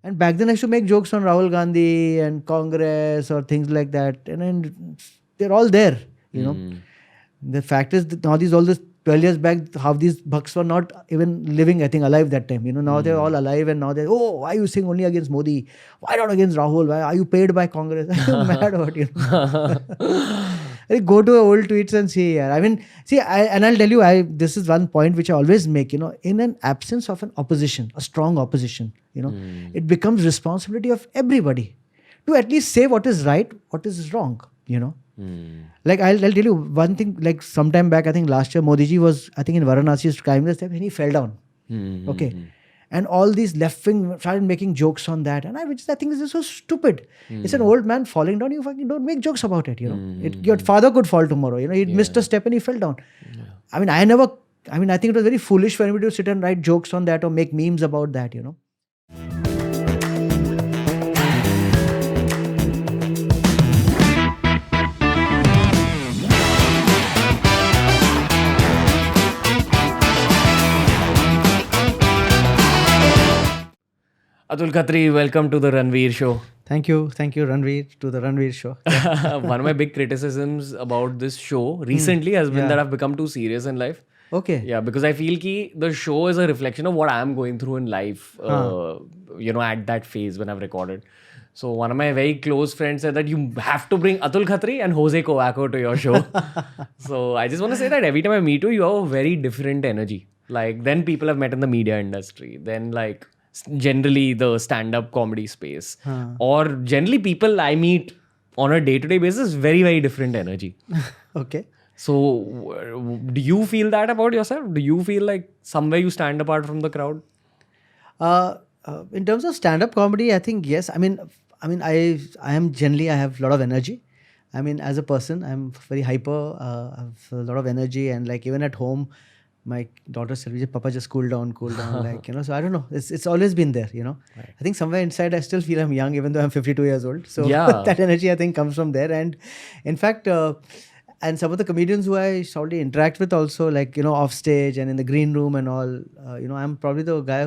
And back then I used to make jokes on Rahul Gandhi and Congress or things like that. And then they're all there, you know. The fact is that now all this 12 years back, half these bucks were not even living, I think, alive that time. You know, now they're all alive and now they're, oh, why are you saying only against Modi? Why not against Rahul? Why are you paid by Congress? Are you mad or what? You know? Go to old tweets and see. I mean, and I'll tell you, this is one point which I always make, you know, in an absence of an opposition, a strong opposition, you know, it becomes responsibility of everybody to at least say what is right, what is wrong, you know. Like I'll tell you one thing, like sometime back, I think last year, Modi ji was, I think in Varanasi, climbing the steps and he fell down. Okay. And all these left wing started making jokes on that. And I think this is so stupid. It's an old man falling down. You fucking don't make jokes about it, you know. Your father could fall tomorrow. You know, he missed a step and he fell down. I mean, I think it was very foolish for anybody to sit and write jokes on that or make memes about that, you know. Atul Khatri, welcome to the Ranveer show. Thank you, Ranveer, to the Ranveer show. One of my big criticisms about this show recently has been that I've become too serious in life. Okay. Yeah, because I feel ki the show is a reflection of what I'm going through in life, you know, at that phase when I've recorded. So one of my very close friends said that you have to bring Atul Khatri and Jose Covaco to your show. So I just want to say that every time I meet you have a very different energy. Like then people I've met in the media industry, then like generally the stand-up comedy space, or generally people I meet on a day-to-day basis, very, very different energy. Okay. So do you feel that about yourself? Do you feel like somewhere you stand apart from the crowd? In terms of stand-up comedy, I think yes. I mean, I am generally, I have a lot of energy. I mean, as a person, I'm very hyper. I have a lot of energy, and like even at home, my daughter said, "Papa, just cool down," like, you know. So I don't know. It's always been there, you know. Right. I think somewhere inside, I still feel I'm young, even though I'm 52 years old. So that energy, I think, comes from there. And in fact, and some of the comedians who I solely interact with also, like, you know, off stage and in the green room and all, you know, I'm probably the guy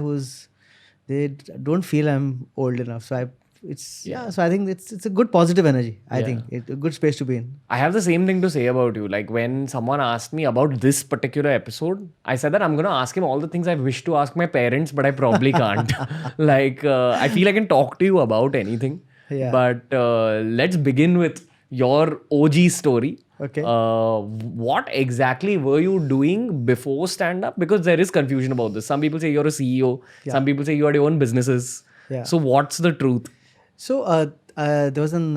they don't feel I'm old enough. So so I think it's a good positive energy. I think it's a good space to be in. I have the same thing to say about you. Like when someone asked me about this particular episode, I said that I'm going to ask him all the things I wish to ask my parents, but I probably can't. Like I feel I can talk to you about anything. Yeah. But let's begin with your OG story. Okay. What exactly were you doing before stand-up? Because there is confusion about this. Some people say you're a CEO. Yeah. Some people say you had your own businesses. Yeah. So what's the truth? So there was an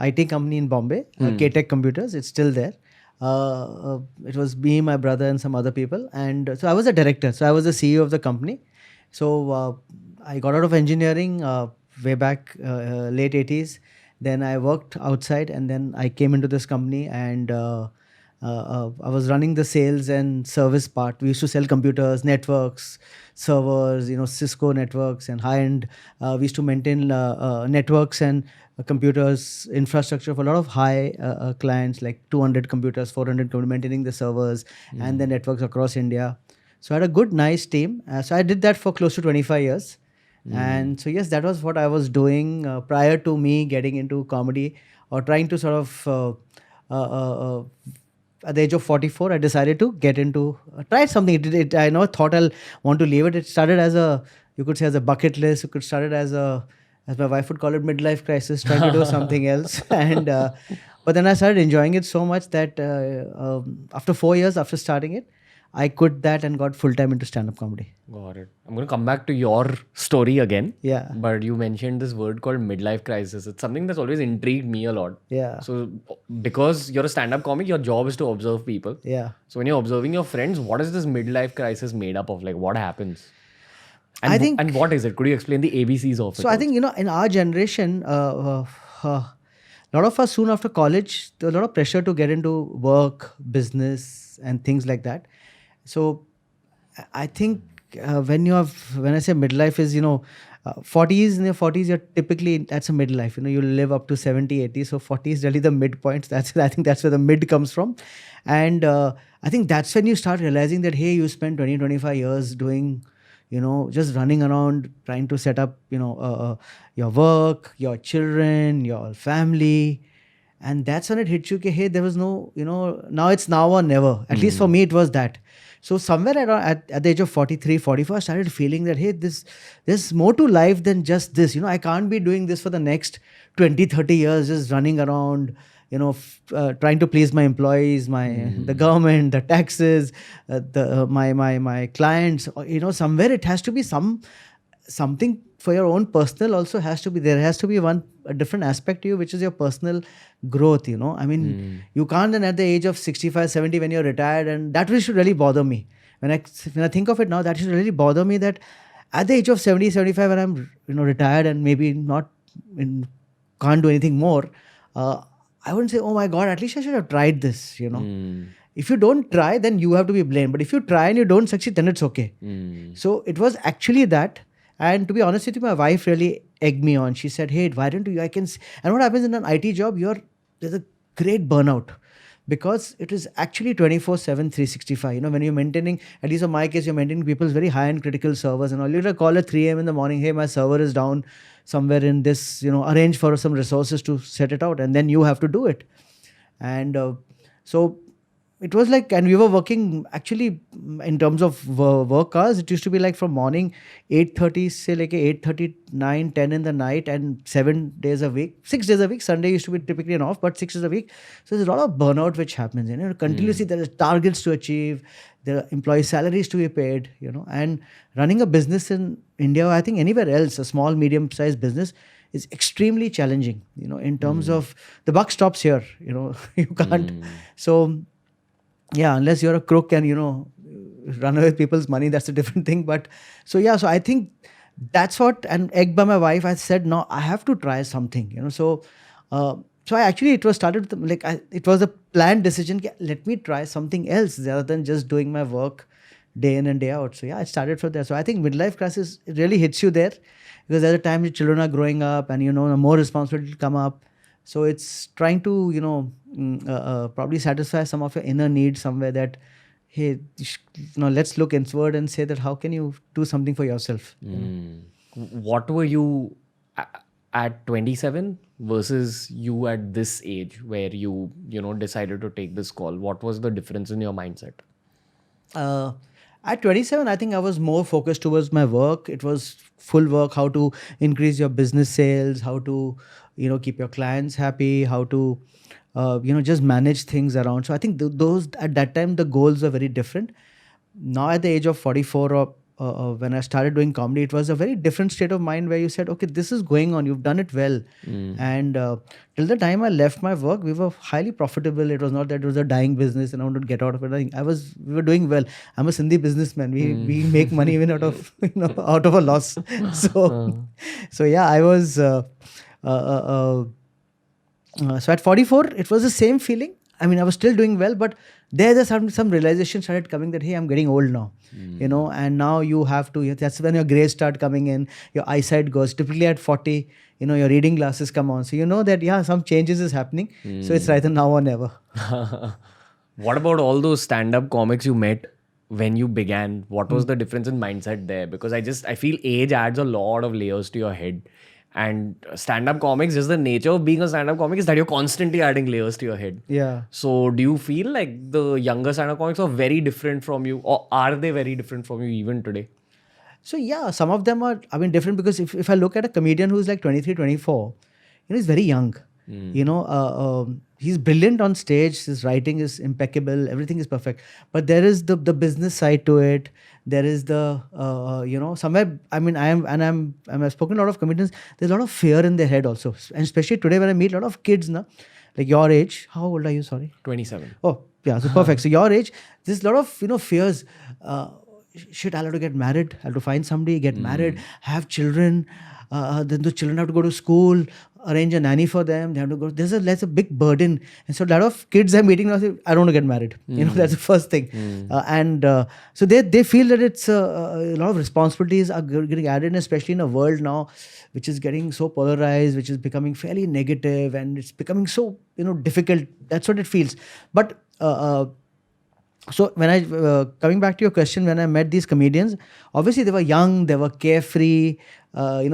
IT company in Bombay, K-Tech Computers. It's still there. It was me, my brother, and some other people. And so I was a director. So I was the CEO of the company. So I got out of engineering way back late 80s. Then I worked outside, and then I came into this company, and I was running the sales and service part. We used to sell computers, networks, servers, you know, Cisco networks and high-end. We used to maintain networks and computers, infrastructure for a lot of high clients, like 200 computers, 400 computers, maintaining the servers and the networks across India. So I had a good, nice team. So I did that for close to 25 years. And so, yes, that was what I was doing prior to me getting into comedy or trying to sort of, at the age of 44, I decided to get into, try something. I thought I'll want to leave it. It started as you could say as a bucket list. You could start it as my wife would call it, midlife crisis, trying to do something else. And but then I started enjoying it so much that after 4 years after starting it, I quit that and got full-time into stand-up comedy. Got it. I'm going to come back to your story again. Yeah. But you mentioned this word called midlife crisis. It's something that's always intrigued me a lot. Yeah. So because you're a stand-up comic, your job is to observe people. Yeah. So when you're observing your friends, what is this midlife crisis made up of? Like what happens? And and what is it? Could you explain the ABCs of it? So I think, you know, in our generation, a lot of us soon after college, there was a lot of pressure to get into work, business and things like that. So I think when I say midlife is, you know, 40s, in your 40s, you're typically, that's a midlife, you know, you live up to 70, 80. So 40 is really the midpoint. I think that's where the mid comes from. And I think that's when you start realizing that, hey, you spent 20, 25 years doing, just running around trying to set up, your work, your children, your family. And that's when it hits you, hey, there was no, now it's now or never. At least for me, it was that. So somewhere around at the age of 43, 44, I started feeling that, hey, there's more to life than just this. I can't be doing this for the next 20, 30 years, just running around, trying to please my employees, the government, the taxes, my clients. Somewhere it has to be something for your own personal also has to be. There has to be a different aspect to you, which is your personal growth, I mean, you can't then at the age of 65, 70 when you're retired, and that should really bother me. When I think of it now, that should really bother me, that at the age of 70, 75, when I'm, retired and maybe can't do anything more, I wouldn't say, oh my God, at least I should have tried this, If you don't try, then you have to be blamed. But if you try and you don't succeed, then it's okay. So it was actually that. And to be honest with you, my wife really egged me on. She said, hey, why don't you, and what happens in an IT job, there's a great burnout, because it is actually 24/7, 365. When you're maintaining, at least in my case, you're maintaining people's very high-end critical servers and all. You get a call at 3 a.m. in the morning, hey, my server is down somewhere in this, arrange for some resources to set it out, and then you have to do it. And so it was like, and we were working actually in terms of work hours, it used to be like from morning 8:30, say like 8:30, 9, 10 in the night, and 7 days a week, 6 days a week. Sunday used to be typically an off, but 6 days a week. So there's a lot of burnout which happens. Continuously there are targets to achieve, there are employee salaries to be paid, and running a business in India, I think anywhere else, a small, medium-sized business is extremely challenging, in terms of the buck stops here, you can't. So, yeah, unless you're a crook and, run away with people's money, that's a different thing. But so I think that's what, and egged by my wife, I said, no, I have to try something, So I actually, it was started with it was a planned decision. Let me try something else rather than just doing my work day in and day out. So I started from there. So I think midlife crisis, it really hits you there, because at the time your children are growing up and, more responsibility will come up. So it's trying to, probably satisfy some of your inner needs somewhere, that, hey, let's look inward and say that how can you do something for yourself? What were you at 27 versus you at this age where you decided to take this call? What was the difference in your mindset? At 27, I think I was more focused towards my work. It was full work, how to increase your business sales, how to, keep your clients happy, how to, just manage things around. So I think those, at that time, the goals were very different. Now at the age of 44, or when I started doing comedy, it was a very different state of mind, where you said, okay, this is going on, you've done it well. And till the time I left my work, we were highly profitable. It was not that it was a dying business and I wanted to get out of it. We were doing well. I'm a Sindhi businessman. We make money even out of, out of a loss. So yeah, I was, so at 44, it was the same feeling. I mean, I was still doing well, but there's some realization started coming that, hey, I'm getting old now, and now you have to, that's when your grays start coming in, your eyesight goes. Typically at 40, your reading glasses come on. So you know that, yeah, some changes is happening. So it's either now or never. What about all those stand-up comics you met when you began? What was the difference in mindset there? Because I feel age adds a lot of layers to your head. And stand-up comics, just the nature of being a stand-up comic is that you're constantly adding layers to your head. Yeah. So do you feel like the younger stand-up comics are very different from you, or are they very different from you even today? So yeah, some of them are, different, because if I look at a comedian who's like 23, 24, he's very young. He's brilliant on stage. His writing is impeccable. Everything is perfect. But there is the business side to it. There is the, somewhere, I've spoken to a lot of comedians. There's a lot of fear in their head also. And especially today when I meet a lot of kids, like your age. How old are you? Sorry. 27. Oh, yeah. So perfect. So your age, there's a lot of, fears. Shit, I'll have to get married. I'll have to find somebody, get married, have children. Then the children have to go to school, arrange a nanny for them. They have to go. There's a big burden. And so a lot of kids I'm meeting now say, I don't want to get married. That's the first thing. So they feel that it's a lot of responsibilities are getting added, especially in a world now which is getting so polarized, which is becoming fairly negative, and it's becoming so difficult. That's what it feels. But So when I coming back to your question, when I met these comedians, obviously they were young, they were carefree,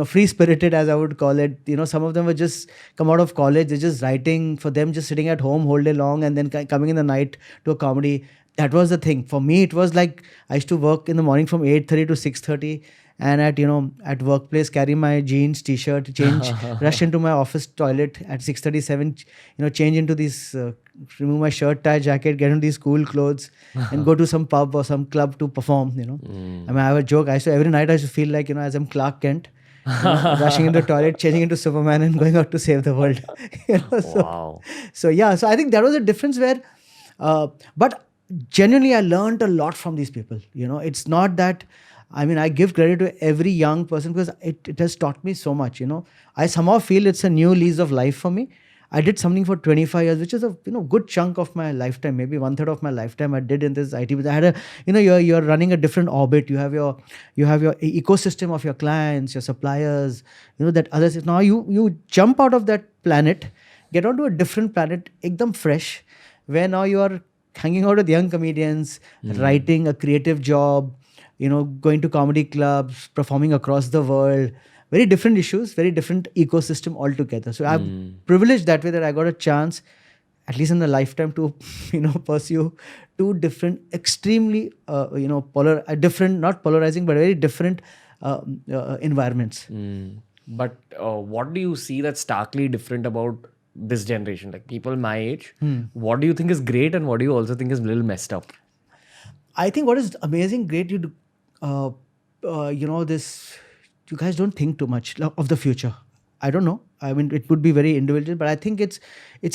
free spirited, as I would call it. Some of them were just come out of college, they're just writing. For them, just sitting at home whole day long and then coming in the night to a comedy. That was the thing. For me, it was like I used to work in the morning from 8:30 to 6:30, and at workplace carry my jeans, t-shirt, change, rush into my office toilet at 6:37, change into these. Remove my shirt, tie, jacket, get into these cool clothes, and go to some pub or some club to perform. I mean, I have a joke. Every night I used to feel like as I'm Clark Kent, rushing into the toilet, changing into Superman, and going out to save the world. Wow. So yeah. So I think that was a difference where, but genuinely, I learned a lot from these people. It's not that. I mean, I give credit to every young person because it has taught me so much. I somehow feel it's a new lease of life for me. I did something for 25 years, which is a good chunk of my lifetime, maybe 1/3 of my lifetime I did in this IT. But I had you're running a different orbit. You have your ecosystem of your clients, your suppliers, that others. Now you jump out of that planet, get onto a different planet, ekdam fresh, where now you are hanging out with young comedians, writing a creative job, going to comedy clubs, performing across the world. Very different issues, very different ecosystem altogether. So I'm privileged that way that I got a chance, at least in a lifetime, to pursue two different, extremely different, not polarizing, but very different environments. But what do you see that's starkly different about this generation? Like people my age, what do you think is great and what do you also think is a little messed up? I think what is amazing, great, you guys don't think too much of the future. I don't know. I mean, it would be very individual, but I think it's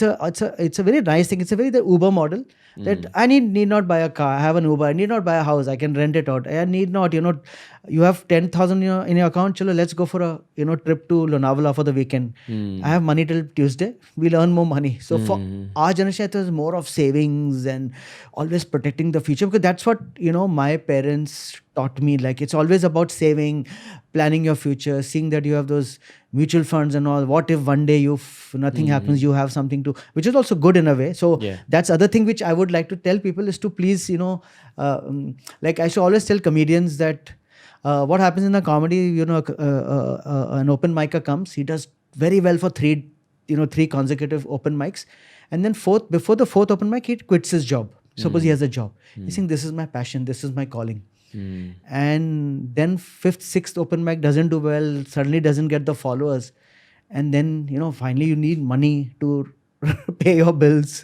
a very nice thing. It's a very the Uber model that I need not buy a car. I have an Uber. I need not buy a house. I can rent it out. I need not. You have 10,000 in your account. Chalo, let's go for a trip to Lonavala for the weekend. I have money till Tuesday. We'll earn more money. So for our generation, it was more of savings and always protecting the future, because that's what my parents taught me. Like, it's always about saving, planning your future, seeing that you have those mutual funds and all. What if one day nothing happens, you have something to, which is also good in a way. So that's other thing which I would like to tell people is to please, like I should always tell comedians that what happens in a comedy, an open micer comes, he does very well for three consecutive open mics, and then before the fourth open mic, he quits his job. Suppose he has a job. He's saying, this is my passion, this is my calling. And then fifth, sixth open mic doesn't do well, suddenly doesn't get the followers. And then, finally you need money to pay your bills,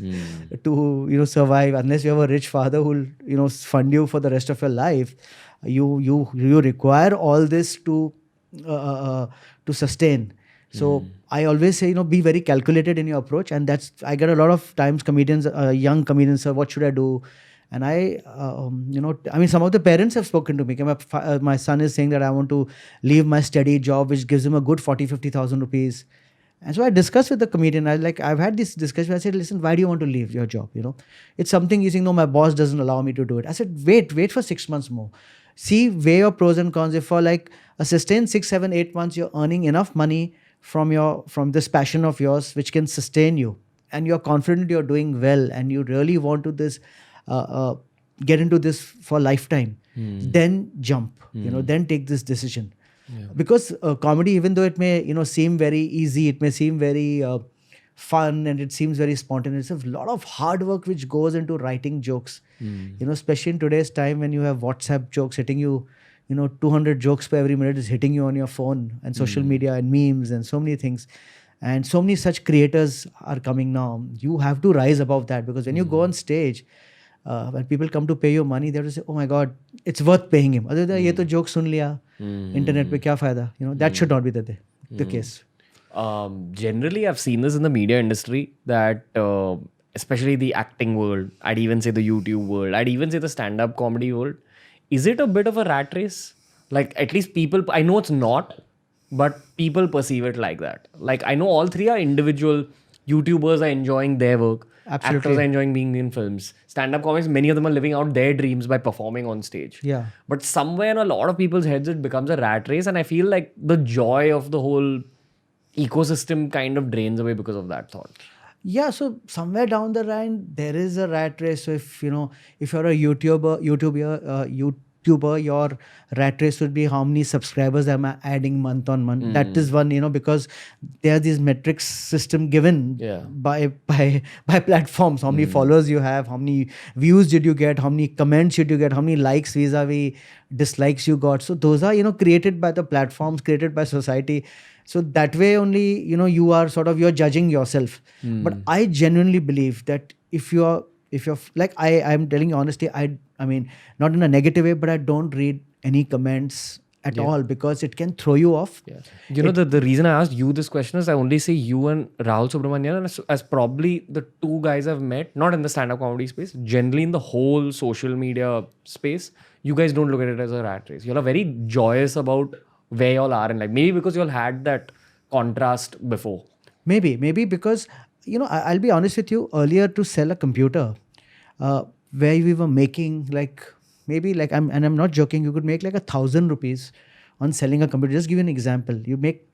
to, survive. Unless you have a rich father who will, fund you for the rest of your life. You require all this to sustain. So I always say, be very calculated in your approach. And I get a lot of times comedians, young comedians say, what should I do? And I mean, some of the parents have spoken to me. My son is saying that I want to leave my steady job, which gives him a good 40,000-50,000 rupees. And so I discussed with the comedian. I've had this discussion. I said, listen, why do you want to leave your job? It's something he's saying, no, my boss doesn't allow me to do it. I said, wait for 6 months more. See, weigh your pros and cons. If for like a sustained 6, 7, 8 months, you're earning enough money from this passion of yours, which can sustain you, and you're confident you're doing well, and you really want to get into this for lifetime, then jump, then take this decision. Because comedy, even though it may, seem very easy, it may seem very fun, and it seems very spontaneous, there's a lot of hard work which goes into writing jokes, especially in today's time when you have WhatsApp jokes hitting you, 200 jokes per every minute is hitting you on your phone, and social media and memes and so many things. And so many such creators are coming now. You have to rise above that, because when you go on stage, when people come to pay you money, they have to say, oh my God, it's worth paying him. Other than ye to joke sun liya, internet pe kya fayda? That should not be the case. Generally, I've seen this in the media industry that especially the acting world, I'd even say the YouTube world, I'd even say the stand-up comedy world. Is it a bit of a rat race? Like, at least people, I know it's not, but people perceive it like that. Like, I know all three are individual. YouTubers are enjoying their work. Absolutely. Actors are enjoying being in films. Stand-up comics, many of them are living out their dreams by performing on stage. Yeah. But somewhere in a lot of people's heads, it becomes a rat race. And I feel like the joy of the whole ecosystem kind of drains away because of that thought. Yeah, so somewhere down the line there is a rat race. So if if you're a YouTuber, your rat race would be how many subscribers am I adding month on month. That is one, because there are these metrics system given Yeah. by platforms. How many followers you have, how many views did you get, how many comments did you get, how many likes vis-a-vis dislikes you got. So those are created by the platforms, created by society. So that way only, you are you're judging yourself. But I genuinely believe that if you're like, I'm telling you honestly, I mean, not in a negative way, but I don't read any comments at all, because it can throw you off. Yeah. The reason I asked you this question is I only see you and Rahul Subramanian as probably the two guys I've met, not in the stand-up comedy space, generally in the whole social media space. You guys don't look at it as a rat race. You're very joyous about where y'all are in life. Maybe because y'all had that contrast before. Maybe because, I'll be honest with you, earlier to sell a computer, where we were making I'm not joking, you could make like 1,000 rupees on selling a computer. Just give you an example.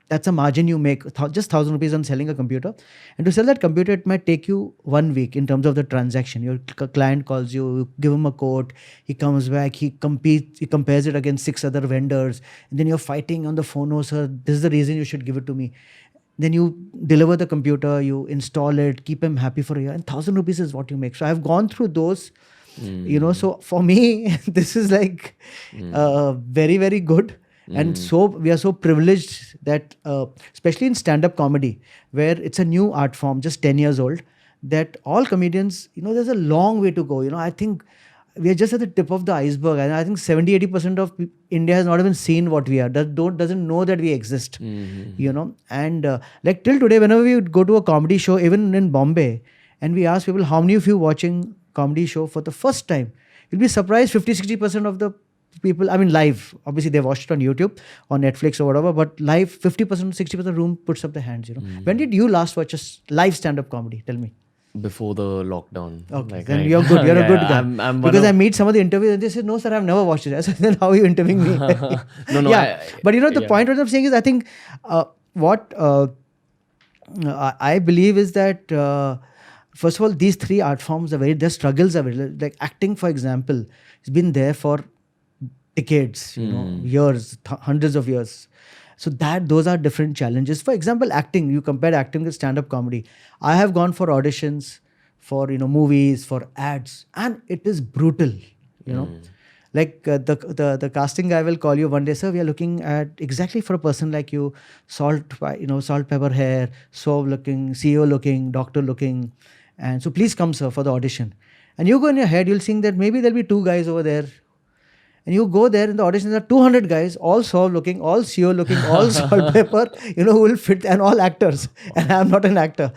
That's a margin you make, just 1,000 rupees on selling a computer. And to sell that computer, it might take you 1 week in terms of the transaction. Your client calls you give him a quote, he comes back, he compares it against 6 other vendors, and then you're fighting on the phone. Oh sir, this is the reason you should give it to me. Then you deliver the computer, you install it, keep him happy for a year, and 1,000 rupees is what you make. So I've gone through those, so for me, this is like very, very good. And so we are so privileged that, especially in stand-up comedy, where it's a new art form, just 10 years old, that all comedians, there's a long way to go. I think we are just at the tip of the iceberg. And I think 70-80% of India has not even seen what we are, doesn't know that we exist, And like till today, whenever we would go to a comedy show, even in Bombay, and we ask people, how many of you watching comedy show for the first time? You'll be surprised, 50-60% of the people, I mean live, obviously they watched it on YouTube or Netflix or whatever, but live, 50%, 60% room puts up their hands. When did you last watch a live stand-up comedy? Tell me. Before the lockdown. Okay, then you're good. You're a good guy. Because I meet some of the interviews and they say, no, sir, I've never watched it. I said, then how are you interviewing me? No. Yeah. But the point what I'm saying is, I think what I believe is that, first of all, these three art forms their struggles are very, like acting, for example, has been there for decades, years, hundreds of years. So those are different challenges. For example, acting, you compared acting with stand-up comedy. I have gone for auditions for, movies, for ads, and it is brutal, Like the casting guy will call you one day, sir, we are looking at exactly for a person like you, salt, pepper hair, so looking, CEO looking, doctor looking. And so please come, sir, for the audition. And you go in your head, you'll think that maybe there'll be 2 guys over there. And you go there in the auditions, there are 200 guys, all Saul looking, all CEO looking, all salt pepper, who will fit, and all actors. And I'm not an actor.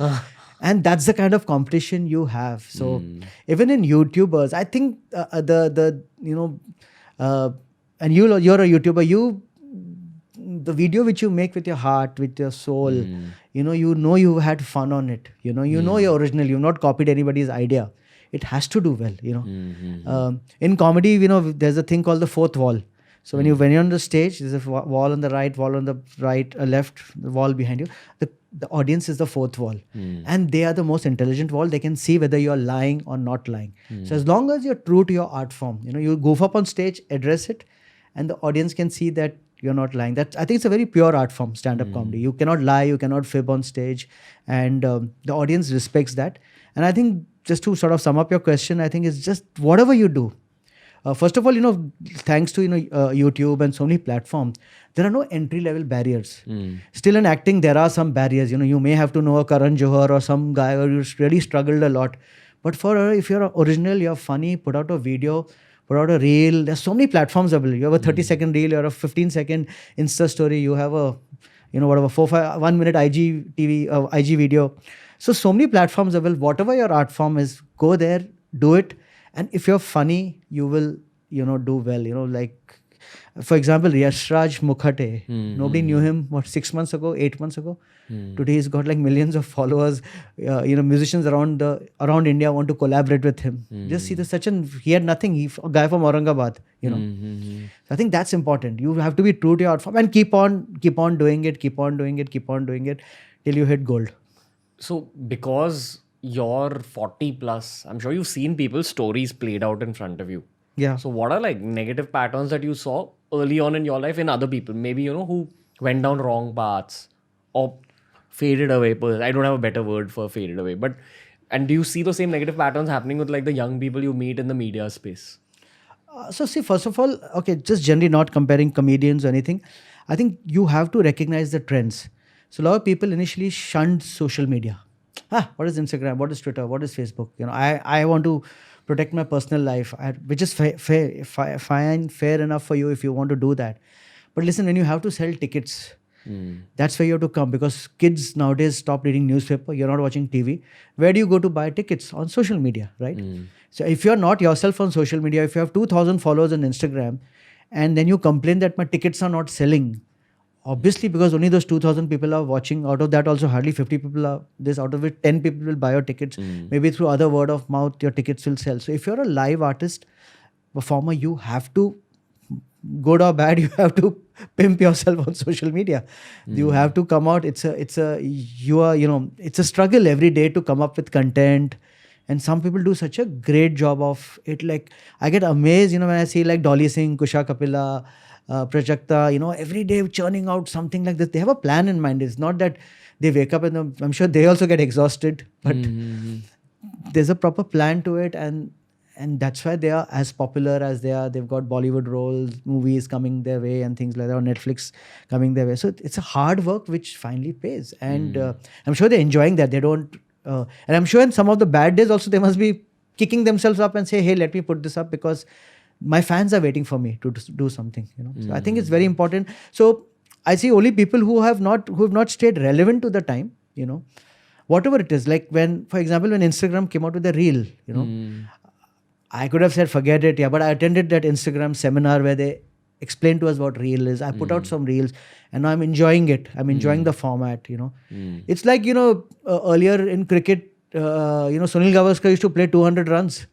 And that's the kind of competition you have. So even in YouTubers, I think and you're a YouTuber, the video which you make with your heart, with your soul, you had fun on it. You're original. You've not copied anybody's idea. It has to do well, In comedy, there's a thing called the fourth wall. So when you're on the stage, there's a wall on the right, left, the wall behind you. The audience is the fourth wall. And they are the most intelligent wall. They can see whether you're lying or not lying. So as long as you're true to your art form, you goof up on stage, address it, and the audience can see that you're not lying. I think it's a very pure art form, stand-up comedy. You cannot lie, you cannot fib on stage. And the audience respects that. And I think, just to sort of sum up your question, I think it's just whatever you do. First of all, thanks to YouTube and so many platforms, there are no entry-level barriers. Still in acting, there are some barriers. You may have to know a Karan Johar or some guy, or you really struggled a lot. But if you're original, you're funny, put out a video, put out a reel. There's so many platforms available. You have a 30-second reel, you have a 15-second Insta story, you have a 1 minute IG TV, IG video. So many platforms available. Whatever your art form is, go there, do it. And if you're funny, you will, do well. Like, for example, Yashraj Mukhate. Nobody knew him, 6 months ago, 8 months ago. Today he's got like millions of followers. Musicians around India want to collaborate with him. Just see he had nothing. He's a guy from Aurangabad, So I think that's important. You have to be true to your art form and keep on doing it till you hit gold. So because you're 40 plus, I'm sure you've seen people's stories played out in front of you. Yeah. So what are like negative patterns that you saw early on in your life in other people? Maybe, who went down wrong paths or faded away. I don't have a better word for faded away. And do you see the same negative patterns happening with like the young people you meet in the media space? So see, first of all, okay, just generally not comparing comedians or anything. I think you have to recognize the trends. So a lot of people initially shunned social media. What is Instagram? What is Twitter? What is Facebook? I want to protect my personal life, which is fine, fair enough for you if you want to do that. But listen, when you have to sell tickets, that's where you have to come, because kids nowadays stop reading newspaper. You're not watching TV. Where do you go to buy tickets? On social media, right? So if you're not yourself on social media, if you have 2,000 followers on Instagram, and then you complain that my tickets are not selling, obviously because only those 2,000 people are watching. Out of that also hardly 50 people are this. Out of it 10 people will buy your tickets. Maybe through other word of mouth your tickets will sell. So if you're a live artist, performer, you have to, good or bad, you have to pimp yourself on social media. You have to come out. It's a struggle every day to come up with content. And some people do such a great job of it. Like, I get amazed, when I see like Dolly Singh, Kusha Kapila, Prajakta, every day churning out something like this. They have a plan in mind. It's not that they wake up and I'm sure they also get exhausted, but there's a proper plan to it. And that's why they are as popular as they are. They've got Bollywood roles, movies coming their way and things like that, or Netflix coming their way. So it's a hard work which finally pays. And I'm sure they're enjoying that. They don't, and I'm sure in some of the bad days also they must be kicking themselves up and say, hey, let me put this up because my fans are waiting for me to do something. So I think it's very important. So I see only people who have not stayed relevant to the time, whatever it is. Like for example, when Instagram came out with the reel, I could have said, forget it. Yeah, but I attended that Instagram seminar where they explained to us what reel is. I put out some reels and now I'm enjoying it. I'm enjoying the format, It's like, earlier in cricket, Sunil Gavaskar used to play 200 runs,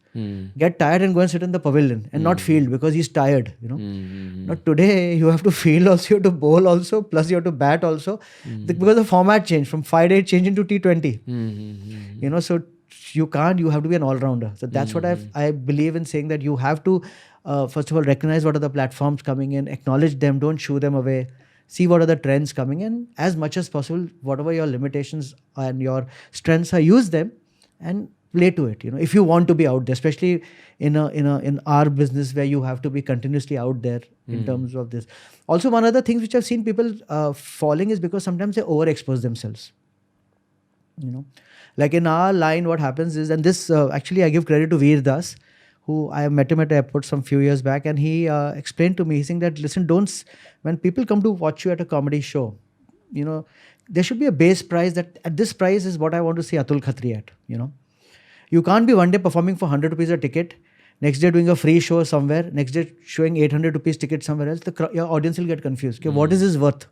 get tired and go and sit in the pavilion and not field because he's tired, Not today, you have to field also, you have to bowl also, plus you have to bat also. Because the format changed from 5-day change into T20, so you have to be an all-rounder. So that's what I believe in saying, that you have to, first of all, recognize what are the platforms coming in, acknowledge them, don't shoo them away, see what are the trends coming in, as much as possible, whatever your limitations and your strengths are, use them and play to it. If you want to be out there, especially in our business where you have to be continuously out there in terms of this. Also, one other thing which I've seen people falling is because sometimes they overexpose themselves. Like in our line, what happens is, and this actually I give credit to Veer Das, who I met him at the airport some few years back, and he explained to me, saying that, listen, when people come to watch you at a comedy show, there should be a base price, that at this price is what I want to see Atul Khatri at, You can't be one day performing for 100 rupees a ticket, next day doing a free show somewhere, next day showing 800 rupees ticket somewhere else. Your audience will get confused. Okay, what is this worth,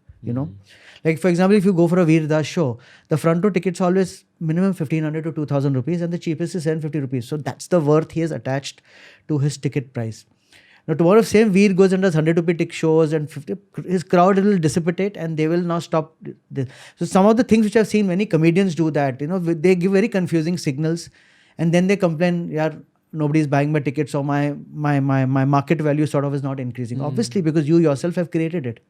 Like, for example, if you go for a Veer Das show, the front row tickets are always minimum 1,500 to 2,000 rupees and the cheapest is 750 rupees. So that's the worth he has attached to his ticket price. Now, tomorrow, same Veer goes and does 100 rupee ticket shows and 50, his crowd will dissipate and they will now stop this. So some of the things which I've seen many comedians do that, they give very confusing signals and then they complain, yeah, nobody's buying my tickets, so my market value sort of is not increasing. Obviously, because you yourself have created it,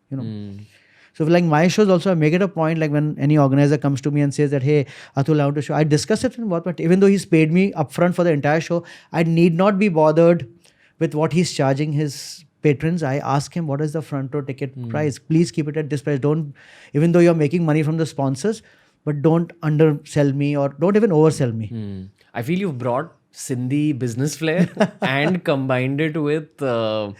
So like my shows also, I make it a point, like when any organizer comes to me and says that, hey, Atul, I want to show, I discuss it in but even though he's paid me upfront for the entire show, I need not be bothered with what he's charging his patrons. I ask him, what is the front row ticket price? Please keep it at this price. Don't, even though you're making money from the sponsors, but don't undersell me or don't even oversell me. I feel you've brought Sindhi business flair and combined it with a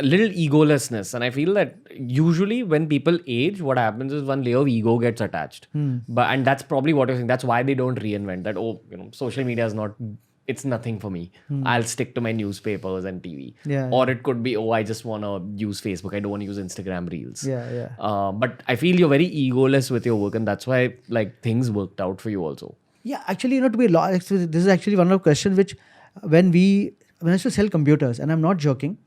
little egolessness. And I feel that usually when people age, what happens is one layer of ego gets attached. And that's probably what you're saying. That's why they don't reinvent that. Oh, social media is not, it's nothing for me. I'll stick to my newspapers and TV. Yeah, or it could be, oh, I just want to use Facebook. I don't want to use Instagram Reels. Yeah. But I feel you're very egoless with your work, and that's why like things worked out for you also. Yeah, actually, to be this is actually one of the questions which when I used to sell computers, and I'm not joking.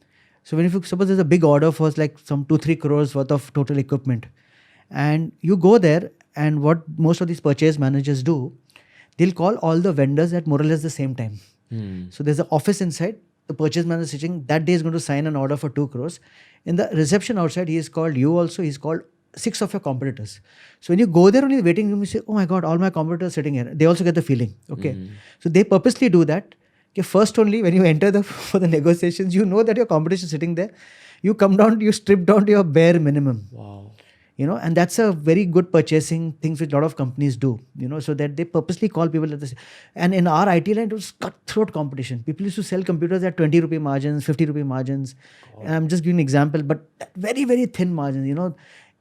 So when if suppose there's a big order for like some 2-3 crores worth of total equipment, and you go there And what most of these purchase managers do, they'll call all the vendors at more or less the same time. So there's an office inside. The purchase manager is sitting. That day is going to sign an order for 2 crores. In the reception outside, he is called you also. He's called 6 of your competitors. So when you go there, only the waiting room, you say, oh my God, all my competitors sitting here. They also get the feeling. Okay. So they purposely do that. Okay, first only when you enter for the negotiations, you know that your competition is sitting there. You come down, you strip down to your bare minimum. Wow. And that's a very good purchasing things which a lot of companies do, so that they purposely call people at this. And in our IT line, it was cutthroat competition. People used to sell computers at 20 rupee margins, 50 rupee margins. And I'm just giving an example, but very, very thin margins,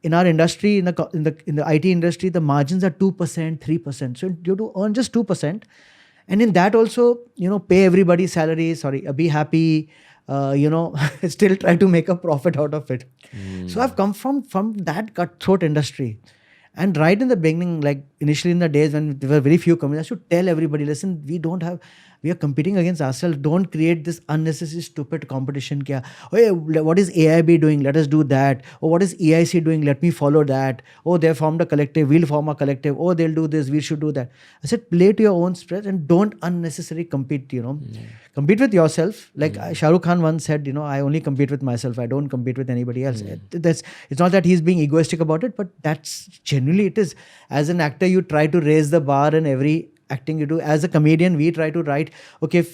In our industry, in the IT industry, the margins are 2%, 3%. So you have to earn just 2%. And in that also, pay everybody's salary, be happy, still try to make a profit out of it. So I've come from that cutthroat industry. And right in the beginning, like initially in the days when there were very few companies, I should tell everybody, listen, we are competing against ourselves. Don't create this unnecessary stupid competition. Oh, what is AIB doing? Let us do that. Oh, what is EIC doing? Let me follow that. Oh, they formed a collective. We'll form a collective. Oh, they'll do this. We should do that. I said, play to your own spread and don't unnecessarily compete, Compete with yourself. Like Shah Rukh Khan once said, I only compete with myself. I don't compete with anybody else. It's not that he's being egoistic about it, but that's genuinely it is. As an actor, you try to raise the bar in every acting you do. As a comedian, we try to write, okay,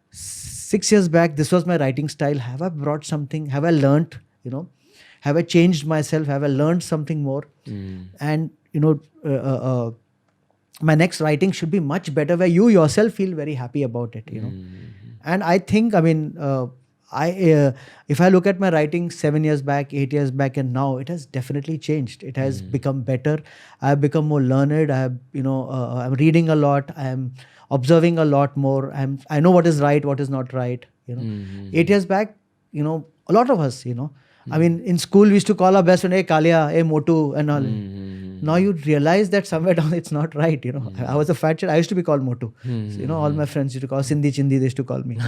6 years back, this was my writing style. Have I brought something? Have I learned? Have I changed myself? Have I learned something more? And, my next writing should be much better where you yourself feel very happy about it, And I think, if I look at my writing 7 years back, 8 years back, and now, it has definitely changed. It has become better. I have become more learned. I'm reading a lot. I'm observing a lot more. I know what is right, what is not right. 8 years back, a lot of us, in school we used to call our best friend, hey Kalia, hey Motu, and all. Now you realize that somewhere down it's not right. I was a fat kid. I used to be called Motu. So, all my friends used to call Sindhi Chindi. They used to call me.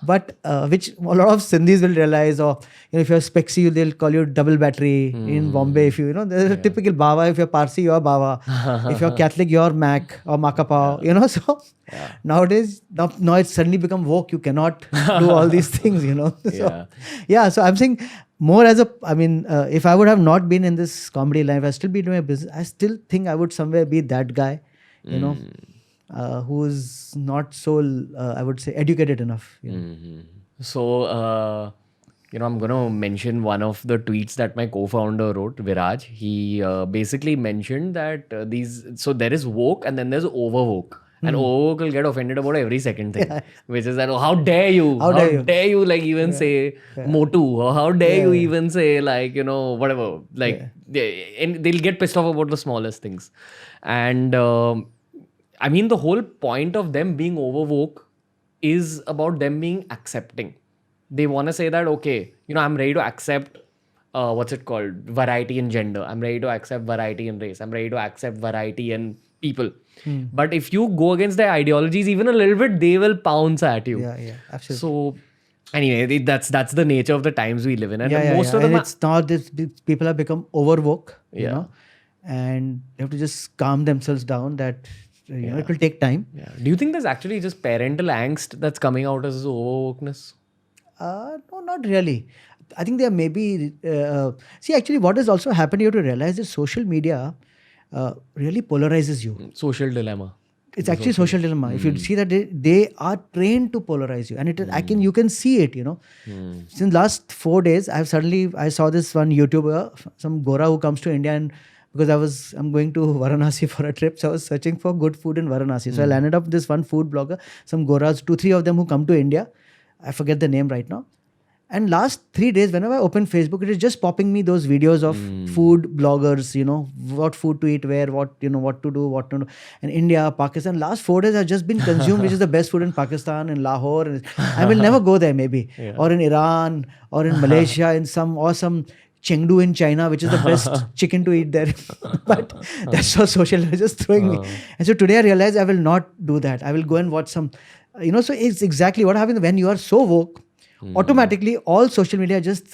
But which a lot of Sindhis will realize, or if you're Spexy, they'll call you double battery. In Bombay, if there's a typical Bava. If you're Parsi, you're Bava. If you're Catholic, you're Mac or Makapao. So nowadays, now it's suddenly become woke. You cannot do all these things. So I'm saying, more as if I would have not been in this comedy life, I still be doing a business. I still think I would somewhere be that guy, who's not so, I would say, educated enough. So, I'm going to mention one of the tweets that my co-founder wrote, Viraj. He basically mentioned that there is woke and then there's over woke. And woke will get offended about every second thing, which is that, how dare you? How dare you like even say Motu? Or how dare you even say like, whatever. Like, and they'll get pissed off about the smallest things. And the whole point of them being over woke is about them being accepting. They want to say that, okay, I'm ready to accept, variety in gender. I'm ready to accept variety in race. I'm ready to accept variety in people. But if you go against their ideologies even a little bit, they will pounce at you. Yeah, absolutely. So anyway, that's the nature of the times we live in. And most of them, it's not this. People have become over woke, and they have to just calm themselves down. That it will take time. Yeah. Do you think there's actually just parental angst that's coming out as over wokeness? No, not really. I think there may be. See, actually, what has also happened, you have to realize that social media really polarizes you. Social dilemma. It's actually social dilemma. If you see that they are trained to polarize you, and you can see it. Since last 4 days, I saw this one YouTuber, some Gora who comes to India, and because I'm going to Varanasi for a trip, so I was searching for good food in Varanasi. So I landed up with this one food blogger, some Goras, 2-3 of them who come to India. I forget the name right now. And last 3 days, whenever I open Facebook, it is just popping me those videos of food bloggers, what food to eat where, what to do, what to do. And India, Pakistan, last 4 days have just been consumed, which is the best food in Pakistan, in Lahore. And I will never go there maybe. Yeah. Or in Iran, or in Malaysia, in some Chengdu in China, which is the best chicken to eat there. But that's so social, just throwing me. And so today I realized I will not do that. I will go and watch some, so it's exactly what happens when you are so woke. Automatically, all social media just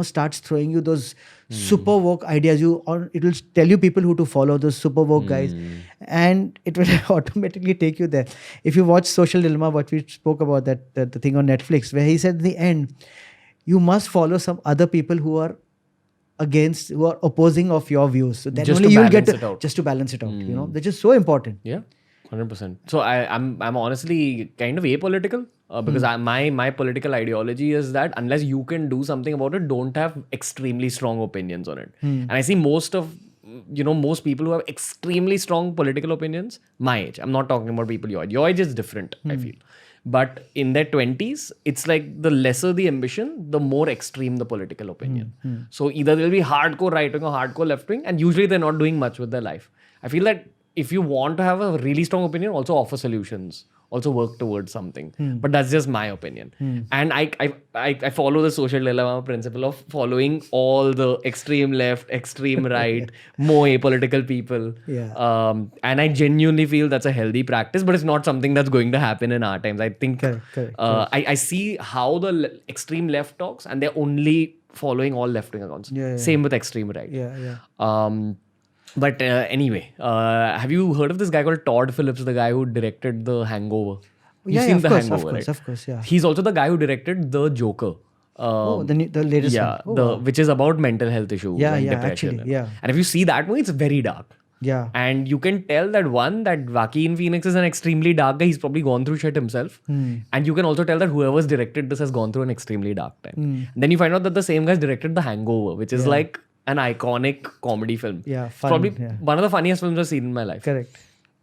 starts throwing you those super woke ideas. It will tell you people who to follow, those super woke guys, and it will automatically take you there. If you watch Social Dilemma, what we spoke about, that the thing on Netflix, where he said in the end, you must follow some other people who are opposing of your views. So then Just only to you'll get balance it out. just to balance it out. Which is so important. Yeah, 100%. So I'm honestly kind of apolitical because my political ideology is that unless you can do something about it, don't have extremely strong opinions on it. And I see most people who have extremely strong political opinions my age. I'm not talking about people your age. Your age is different, I feel. But in their 20s, it's like the lesser the ambition, the more extreme the political opinion. So either they'll be hardcore right wing or hardcore left wing, and usually they're not doing much with their life. I feel that if you want to have a really strong opinion, also offer solutions, also work towards something. But that's just my opinion. And I follow the Social Dilemma principle of following all the extreme left, extreme right, more apolitical people. Yeah. And I genuinely feel that's a healthy practice, but it's not something that's going to happen in our times. I think Correct. I see how the extreme left talks, and they're only following all left-wing accounts. Yeah. Same with extreme right. Yeah. But anyway, have you heard of this guy called Todd Phillips, the guy who directed The Hangover? You've seen The Hangover, right? Of course, yeah. He's also the guy who directed The Joker. The latest yeah, one. Wow. which is about mental health issues and depression. Actually, yeah. And if you see that movie, it's very dark. Yeah. And you can tell that Joaquin Phoenix is an extremely dark guy. He's probably gone through shit himself. And you can also tell that whoever's directed this has gone through an extremely dark time. And then you find out that the same guys directed The Hangover, which is like an iconic comedy film. Yeah, It's fun, probably yeah. one of the funniest films I've seen in my life. Correct.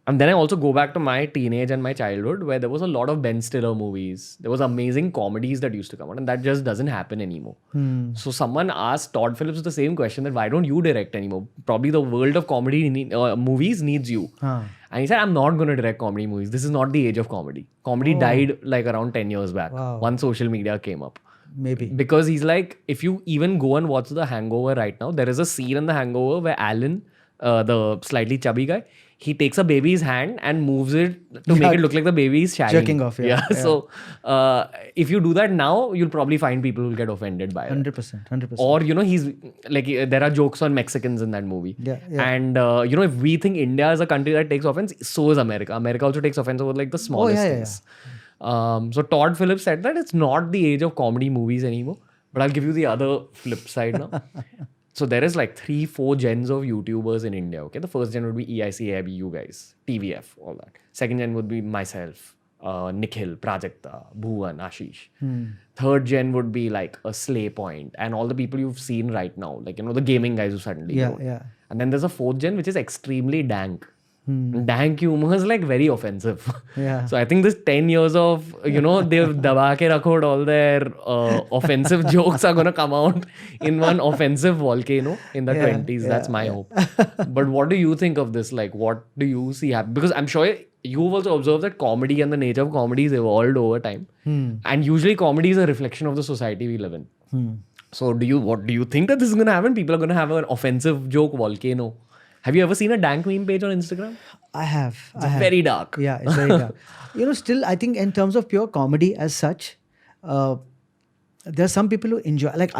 And then I also go back to my teenage and my childhood, where there was a lot of Ben Stiller movies. There was amazing comedies that used to come out, and that just doesn't happen anymore. So someone asked Todd Phillips the same question, that why don't you direct anymore? Probably the world of comedy movies needs you. And he said, I'm not going to direct comedy movies. This is not the age of comedy. Comedy died like around 10 years back. Wow. Once social media came up. Maybe. Because he's like, if you even go and watch The Hangover right now, there is a scene in The Hangover where Alan, the slightly chubby guy, he takes a baby's hand and moves it to make it look like the baby is shagging. Jerking off, yeah. So if you do that now, you'll probably find people who will get offended by it. 100%. Or, he's like, there are jokes on Mexicans in that movie. Yeah. And, if we think India is a country that takes offense, so is America. America also takes offense over like the smallest things. So Todd Phillips said that it's not the age of comedy movies anymore. But I'll give you the other flip side now. So there is like 3-4 gens of YouTubers in India. Okay, the first gen would be EIC, AB, you guys, TVF, all that. Second gen would be myself, Nikhil, Prajakta, Bhuvan, Ashish. Third gen would be like a Slay Point and all the people you've seen right now, like the gaming guys who suddenly grow. And then there's a fourth gen which is extremely dank. Dank humor is like very offensive. Yeah. So I think this 10 years of, they've daba ke rakhod, all their offensive jokes are going to come out in one offensive volcano in the 20s. That's my hope. But what do you think of this? Like, what do you see happen? Because I'm sure you've also observed that comedy and the nature of comedy has evolved over time. And usually comedy is a reflection of the society we live in. So what do you think that this is going to happen? People are going to have an offensive joke volcano. Have you ever seen a dank meme page on Instagram? I have. It's very dark. Yeah, it's very dark. Still, I think in terms of pure comedy as such, there are some people who enjoy. Like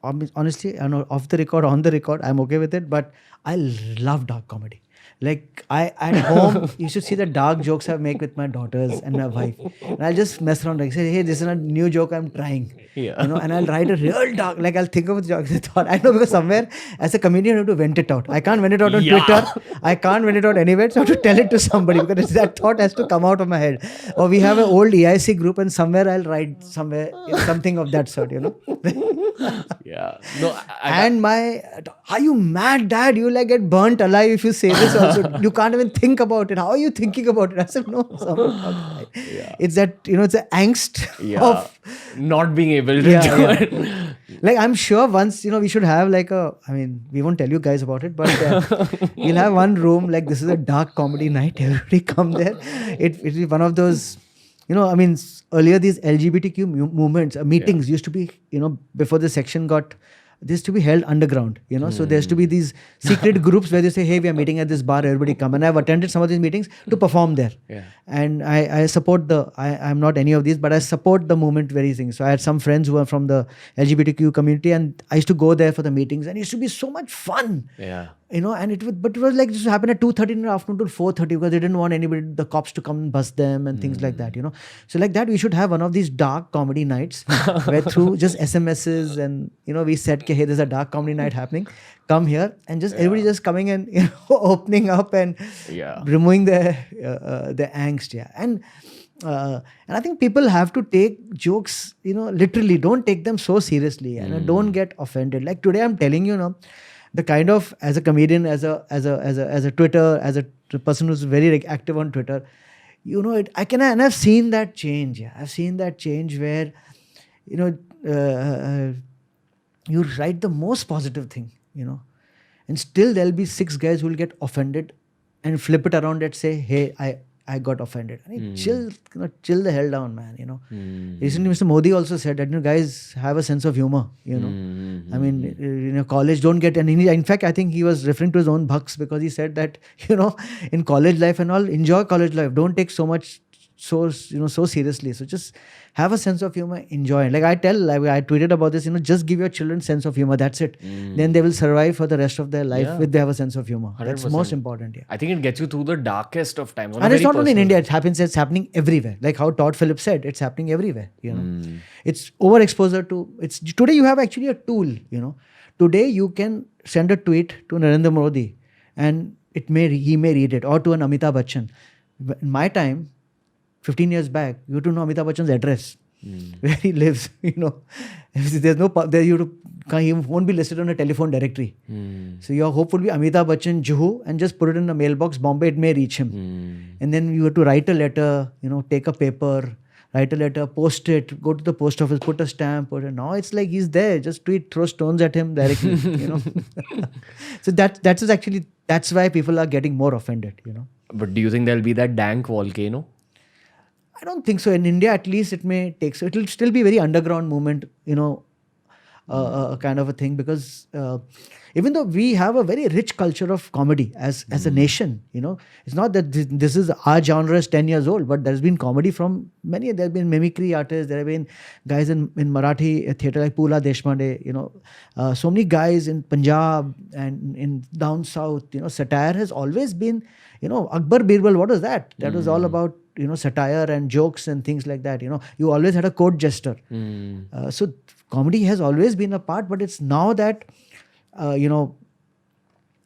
honestly, I know off the record, on the record, I'm okay with it. But I love dark comedy. Like at home, you should see the dark jokes I make with my daughters and my wife. And I'll just mess around, like say, hey, this is a new joke I'm trying. Yeah. And I'll write a real dark, like I'll think of the jokes I thought. I know because somewhere as a comedian I have to vent it out. I can't vent it out on Twitter. I can't vent it out anywhere. So I have to tell it to somebody because that thought has to come out of my head. Or we have an old EIC group and somewhere I'll write something of that sort, Yeah. No, are you mad, Dad? You get burnt alive if you say this also. You can't even think about it. How are you thinking about it? I said, no. It's that, it's the angst of not being able to do it. Like, I'm sure once, we should have we won't tell you guys about it, but we'll have one room, like this is a dark comedy night. Everybody come there. It'll be one of those, earlier these LGBTQ movements, meetings used to be, before the section got this to be held underground, so there's to be these secret groups where they say, hey, we are meeting at this bar, everybody come. And I've attended some of these meetings to perform there. And I support I'm not any of these, but I support the movement very thing. So I had some friends who are from the LGBTQ community, and I used to go there for the meetings, and it used to be so much fun. And it was like this happened at 2:30 in the afternoon to 4:30 because they didn't want the cops to come and bust them and things like that, So like that, we should have one of these dark comedy nights where through just SMSs and, we said, hey, there's a dark comedy night happening. Come here, and just everybody just coming and, opening up and removing their angst. And I think people have to take jokes, literally. Don't take them so seriously, and don't get offended. Like today, I'm telling you, the kind of, as a comedian, as a Twitter, as a person who's very active on Twitter, and I've seen that change. I've seen that change where, you write the most positive thing, and still there'll be 6 guys who will get offended and flip it around and say, hey, I got offended. I mean, chill the hell down, man. Recently, Mr. Modi also said that, guys have a sense of humor. I mean, college don't get any. In fact, I think he was referring to his own bhaks, because he said that, in college life and all, enjoy college life. Don't take so much so seriously. So just have a sense of humor, enjoy it. Like I tweeted about this, just give your children sense of humor. That's it. Then they will survive for the rest of their life if they have a sense of humor. 100%. That's most important. I think it gets you through the darkest of times. And it's not only in India, it's happening everywhere. Like how Todd Phillips said, it's happening everywhere. It's overexposure to, today you have actually a tool, Today you can send a tweet to Narendra Modi and he may read it, or to an Amitabh Bachchan. In my time, 15 years back, you have to know Amitabh Bachchan's address, where he lives, There's no, he won't be listed on a telephone directory. So your hope would be Amitabh Bachchan, Juhu, and just put it in a mailbox, Bombay, it may reach him. And then you have to write a letter, take a paper, write a letter, post it, go to the post office, put a stamp, now it's like he's there, just tweet, throw stones at him directly, So that's why people are getting more offended, But do you think there'll be that dank volcano? I don't think so. In India, at least it may take. So it'll still be very underground movement, kind of a thing. Because even though we have a very rich culture of comedy as a nation, it's not that this is our genre is 10 years old, but there's been comedy from many. There have been mimicry artists. There have been guys in Marathi theatre like Pula Deshpande. So many guys in Punjab and in down south. Satire has always been. Akbar Birbal. What was that? That was all about. Satire and jokes and things like that. You always had a court jester. So comedy has always been a part, but it's now that,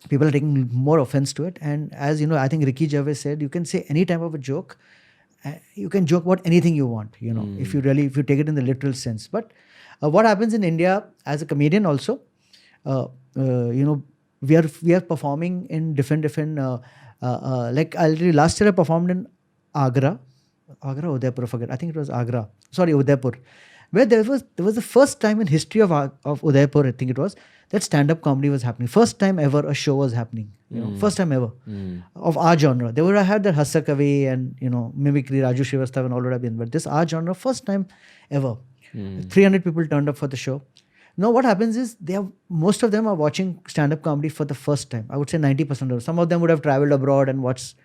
people are taking more offense to it. And as I think Ricky Gervais said, you can say any type of a joke. You can joke about anything you want, if you take it in the literal sense. But what happens in India as a comedian also, we are performing in different like last year I performed in Agra, Udaipur, I forget. I think it was Agra. Sorry, Udaipur. Where there was the first time in history of Udaipur, I think it was, that stand-up comedy was happening. First time ever a show was happening. First time ever of our genre. They would have had the Hassa Kavi and mimicry, Raju Srivastav and all would have been, but this our genre, first time ever. 300 people turned up for the show. Now what happens is most of them are watching stand-up comedy for the first time. I would say 90% of them. Some of them would have traveled abroad and watched,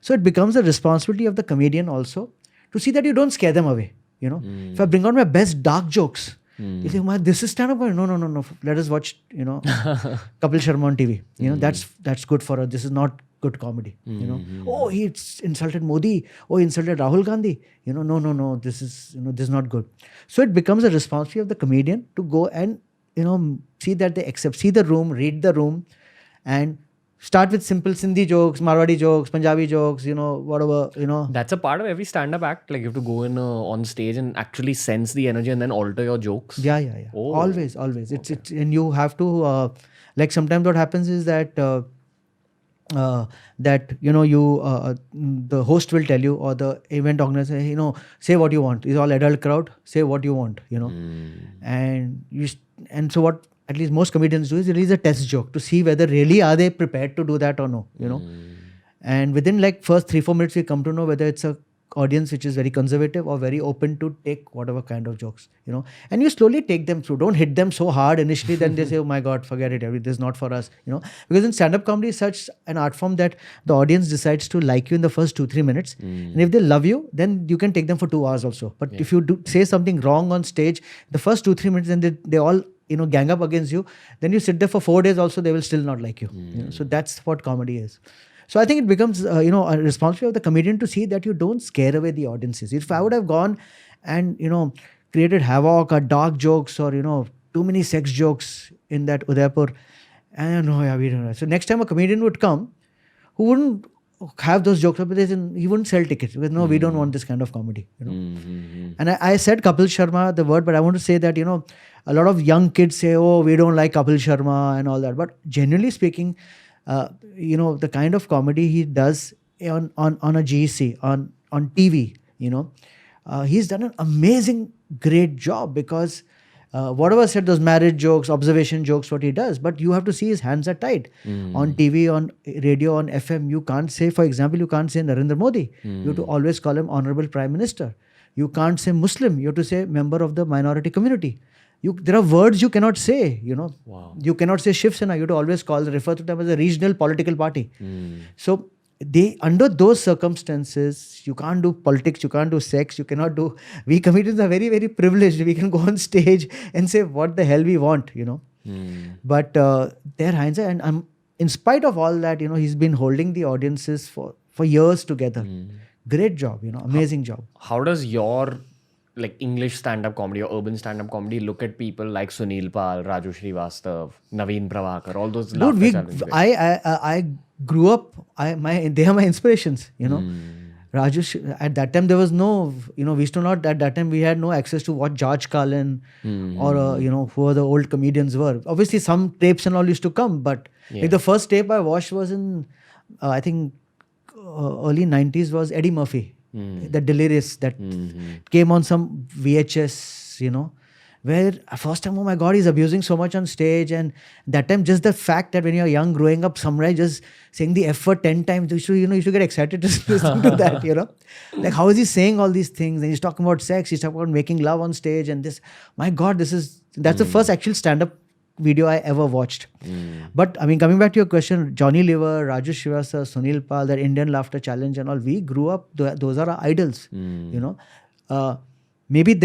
So it becomes a responsibility of the comedian also to see that you don't scare them away. If I bring out my best dark jokes, you think, this is stand-up comedy. No. Let us watch, Kapil Sharma on TV. That's good for us. This is not good comedy. Oh, he insulted Modi. Oh, he insulted Rahul Gandhi. No. This is not good. So it becomes a responsibility of the comedian to go and see that they see the room, read the room, and start with simple Sindhi jokes, Marwadi jokes, Punjabi jokes, whatever, That's a part of every stand-up act. Like you have to go in on stage and actually sense the energy and then alter your jokes. Yeah. Oh. Always. It's and you have to like sometimes what happens is that the host will tell you, or the event organizer, say what you want. It's all adult crowd. Say what you want. And so what at least most comedians do is release a test joke to see whether really are they prepared to do that or no. And within like first 3-4 minutes we come to know whether it's a audience which is very conservative or very open to take whatever kind of jokes, and you slowly take them through. Don't hit them so hard initially, then they say, oh my God, forget it, this is not for us, because in stand-up comedy is such an art form that the audience decides to like you in the first 2-3 minutes. And if they love you, then you can take them for 2 hours also. But if you say something wrong on stage, the first 2-3 minutes, then they all gang up against you, then you sit there for 4 days also, they will still not like you. So that's what comedy is. So I think it becomes a responsibility of the comedian to see that you don't scare away the audiences. If I would have gone and created havoc or dark jokes or too many sex jokes in that Udaipur, and we don't know. So next time a comedian would come who wouldn't have those jokes, but he wouldn't sell tickets because we don't want this kind of comedy. And I said Kapil Sharma the word, but I want to say that a lot of young kids say, oh, we don't like Kapil Sharma and all that. But generally speaking, the kind of comedy he does on a GEC, on TV, he's done an amazing, great job because whatever said, those marriage jokes, observation jokes, what he does, but you have to see his hands are tied. On TV, on radio, on FM, you can't say, for example, Narendra Modi. You have to always call him Honorable Prime Minister. You can't say Muslim. You have to say member of the minority community. There are words you cannot say, Wow. You cannot say Shiv Sena. You have to always refer to them as a regional political party. So under those circumstances, you can't do politics, you can't do sex, you cannot do... We comedians are very, very privileged. We can go on stage and say what the hell we want, But their hindsight, and in spite of all that, he's been holding the audiences for years together. Great job, amazing job. How does your English stand-up comedy or urban stand-up comedy look at people like Sunil Pal, Raju Srivastav, Naveen Pravakar, all those? Dude, I grew up. They are my inspirations. Raju, at that time there was no. We used to not at that time we had no access to what George Carlin or who the old comedians were. Obviously, some tapes and all used to come, but the first tape I watched was in I think early 90s was Eddie Murphy. The Delirious that came on some VHS, where first time, oh my God, he's abusing so much on stage. And that time, just the fact that when you're young, growing up, somewhere just saying the F word 10 times, you should get excited to listen to that, Like, how is he saying all these things? And he's talking about sex, he's talking about making love on stage and this. My God, that's the first actual stand-up video I ever watched. But I mean, coming back to your question, Johnny Lever, Raju Srivastava, Sunil Pal, that Indian Laughter Challenge and all, we grew up, those are our idols, Maybe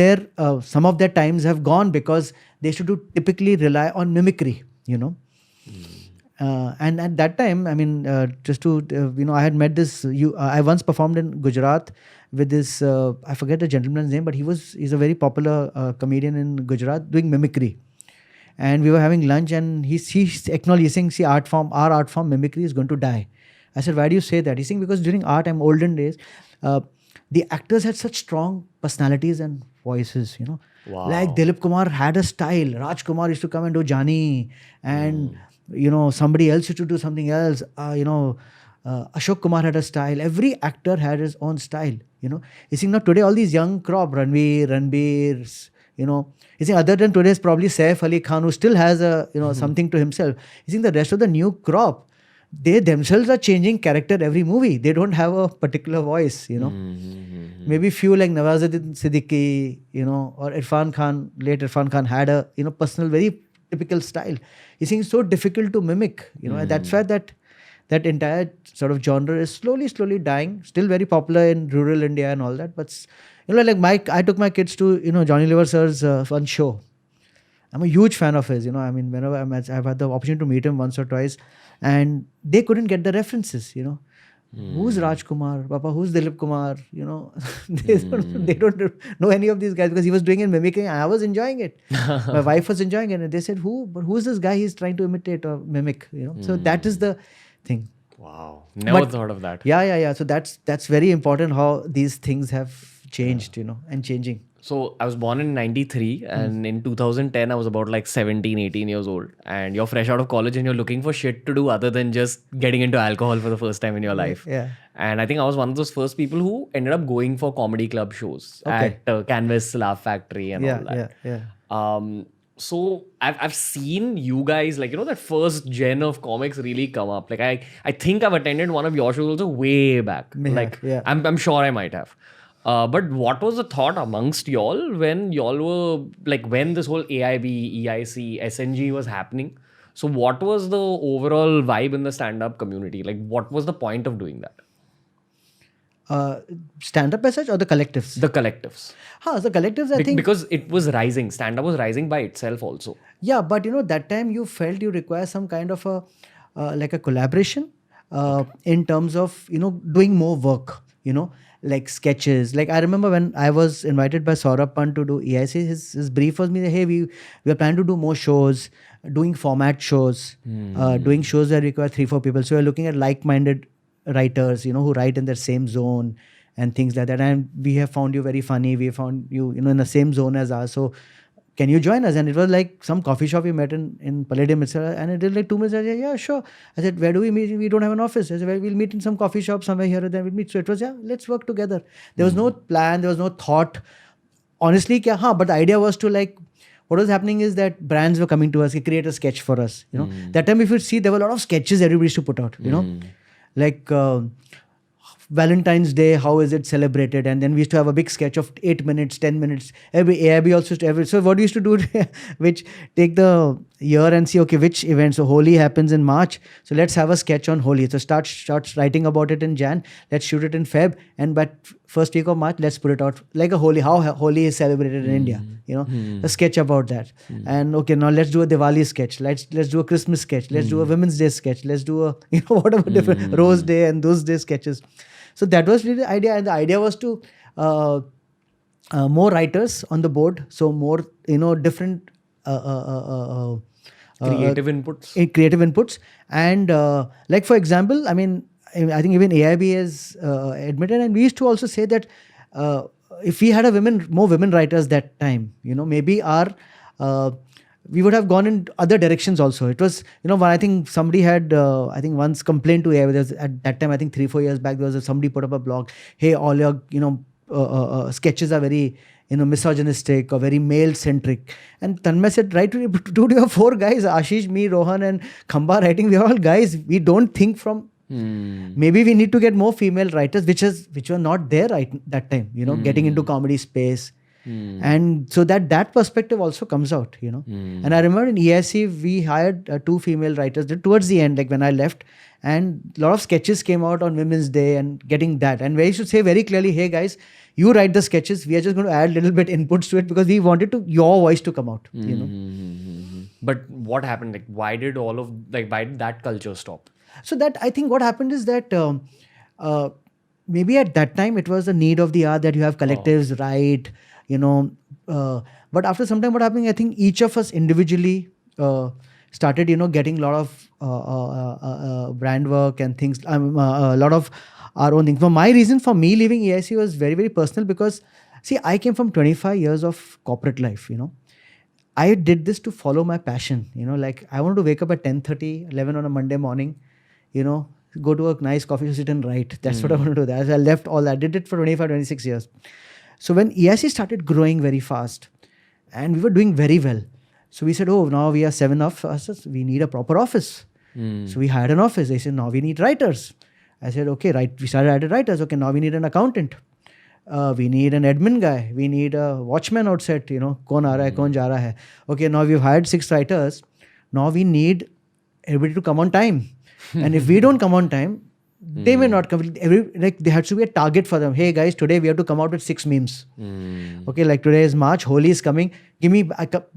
some of their times have gone because they used to typically rely on mimicry, And at that time, I mean, I had met this, I once performed in Gujarat with this, I forget the gentleman's name, but he's a very popular comedian in Gujarat doing mimicry. And we were having lunch and he's acknowledging, see, our art form mimicry is going to die. I said, why do you say that? He's saying, because during our time, olden days, the actors had such strong personalities and voices, Wow. Like Dilip Kumar had a style. Raj Kumar used to come and do Jani. And, somebody else used to do something else. Ashok Kumar had a style. Every actor had his own style, You see, now today, all these young crop, Ranveer, you see, other than today's probably Saif Ali Khan, who still has something to himself. You see, the rest of the new crop, they themselves are changing character every movie. They don't have a particular voice, Maybe few like Nawazuddin Siddiqui, or Irfan Khan, late Irfan Khan had a, personal, very typical style. You see, it's so difficult to mimic, and that's why that entire sort of genre is slowly dying. Still very popular in rural India and all that, but I took my kids to, Johnny Lever sir's one show. I'm a huge fan of his, I mean, whenever I've had the opportunity to meet him once or twice, and they couldn't get the references, Who's Raj Kumar? Papa, who's Dilip Kumar? They don't know any of these guys because he was doing it mimicking. I was enjoying it. My wife was enjoying it. And they said, who's this guy he's trying to imitate or mimic? So that is the thing. Wow. Never thought of that. Yeah. So that's very important how these things have changed, and changing. So I was born in 93 and in 2010 I was about 17, 18 years old, and you're fresh out of college and you're looking for shit to do other than just getting into alcohol for the first time in your life. Yeah. And I think I was one of those first people who ended up going for comedy club shows at Canvas, Laugh Factory and all that. Yeah. So I've seen you guys, that first gen of comics really come up. I think I've attended one of your shows also way back. I'm sure I might have. But what was the thought amongst y'all when y'all were like when this whole AIB, EIC, SNG was happening? So what was the overall vibe in the stand-up community? Like what was the point of doing that? Stand-up message or the collectives? The collectives. The collectives, I think. Because it was rising. Stand-up was rising by itself also. Yeah, but that time you felt you require some kind of a like a collaboration in terms of doing more work. Like sketches. Like I remember when I was invited by Saurabh Pant to do EIC, his brief was me that, hey, we are planning to do more shows, doing format shows, doing shows that require 3-4 people. So we're looking at like-minded writers, who write in their same zone and things like that. And we have found you very funny. We have found you, in the same zone as us. So can you join us? And it was like some coffee shop we met in Palladium itself. And it did like 2 minutes. I said, yeah, sure. I said, where do we meet? We don't have an office. I said, well, we'll meet in some coffee shop somewhere here and then we'll meet. So it was, yeah, let's work together. There was no plan. There was no thought. Honestly, but the idea was to like, what was happening is that brands were coming to us, create a sketch for us. That time, if you see, there were a lot of sketches everybody used to put out, like Valentine's Day, how is it celebrated? And then we used to have a big sketch of 8 minutes, 10 minutes. Every AIB also used to so what we used to do, which take the year and see, okay, which event. So Holi happens in March. So let's have a sketch on Holi. So start writing about it in Jan. Let's shoot it in Feb. And by first week of March, let's put it out like a Holi, how Holi is celebrated in India. A sketch about that. And okay, now let's do a Diwali sketch. Let's do a Christmas sketch. Let's do a Women's Day sketch. Let's do a, whatever different Rose Day and those day sketches. So that was really the idea. And the idea was to more writers on the board. So more, different creative inputs. Creative inputs. And like, for example, I think even AIB has admitted, and we used to also say that if we had more women writers that time, maybe we would have gone in other directions also. It was, I think somebody had, once complained to AIB. At that time, I think 3-4 years back, there was somebody put up a blog, hey, all your, sketches are very, misogynistic or very male-centric. And Tanmay said, right, dude, you have 4 guys, Ashish, me, Rohan and Khamba writing. We are all guys. We don't think from... Maybe we need to get more female writers, which were not there that time, getting into comedy space. And so that perspective also comes out, And I remember in EIC, we hired 2 female writers towards the end, like when I left, and a lot of sketches came out on Women's Day and getting that. And we should say very clearly, hey guys, you write the sketches. We are just going to add a little bit inputs to it because we wanted your voice to come out, But what happened? Like, why did that culture stop? So that I think what happened is that maybe at that time it was the need of the hour that you have collectives write, but after some time what happened, I think each of us individually started, getting a lot of brand work and things, a lot of our own things. For my reason for me leaving EIC was very, very personal because, see, I came from 25 years of corporate life, I did this to follow my passion, like I wanted to wake up at 10:30, 11 on a Monday morning, go to a nice coffee shop, sit and write. That's what I want to do. I left all that, did it for 25, 26 years. So when EIC started growing very fast and we were doing very well, so we said, oh, now we are 7 of us, we need a proper office. So we hired an office. They said, now we need writers. I said, okay, right. We started adding writers. Okay, now we need an accountant. We need an admin guy. We need a watchman outside, kaun aa raha hai, kaun ja raha hai. Okay, now we've hired 6 writers. Now we need everybody to come on time. And if we don't come on time, they may not come. There has to be a target for them. Hey guys, today we have to come out with 6 memes. Okay, like today is March, Holi is coming. Give me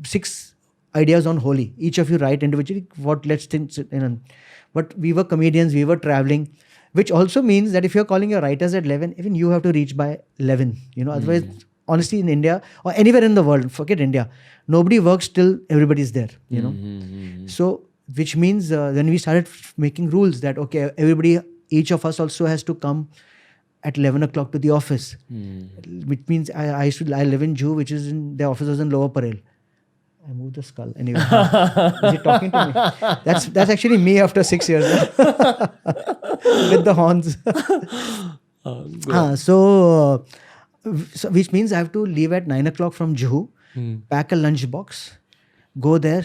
6 ideas on Holi. Each of you write individually. Let's think. But we were comedians, we were traveling, which also means that if you're calling your writers at 11, even you have to reach by 11. Otherwise, honestly, in India or anywhere in the world, forget India, nobody works till everybody's there. So, which means then we started making rules that okay, everybody. Each of us also has to come at 11 o'clock to the office. Which means I live in Juhu, which is the office was in Lower Parel. I moved the skull. Anyway, is he talking to me? That's actually me after 6 years. With the horns. So which means I have to leave at 9 o'clock from Juhu, pack a lunch box, go there,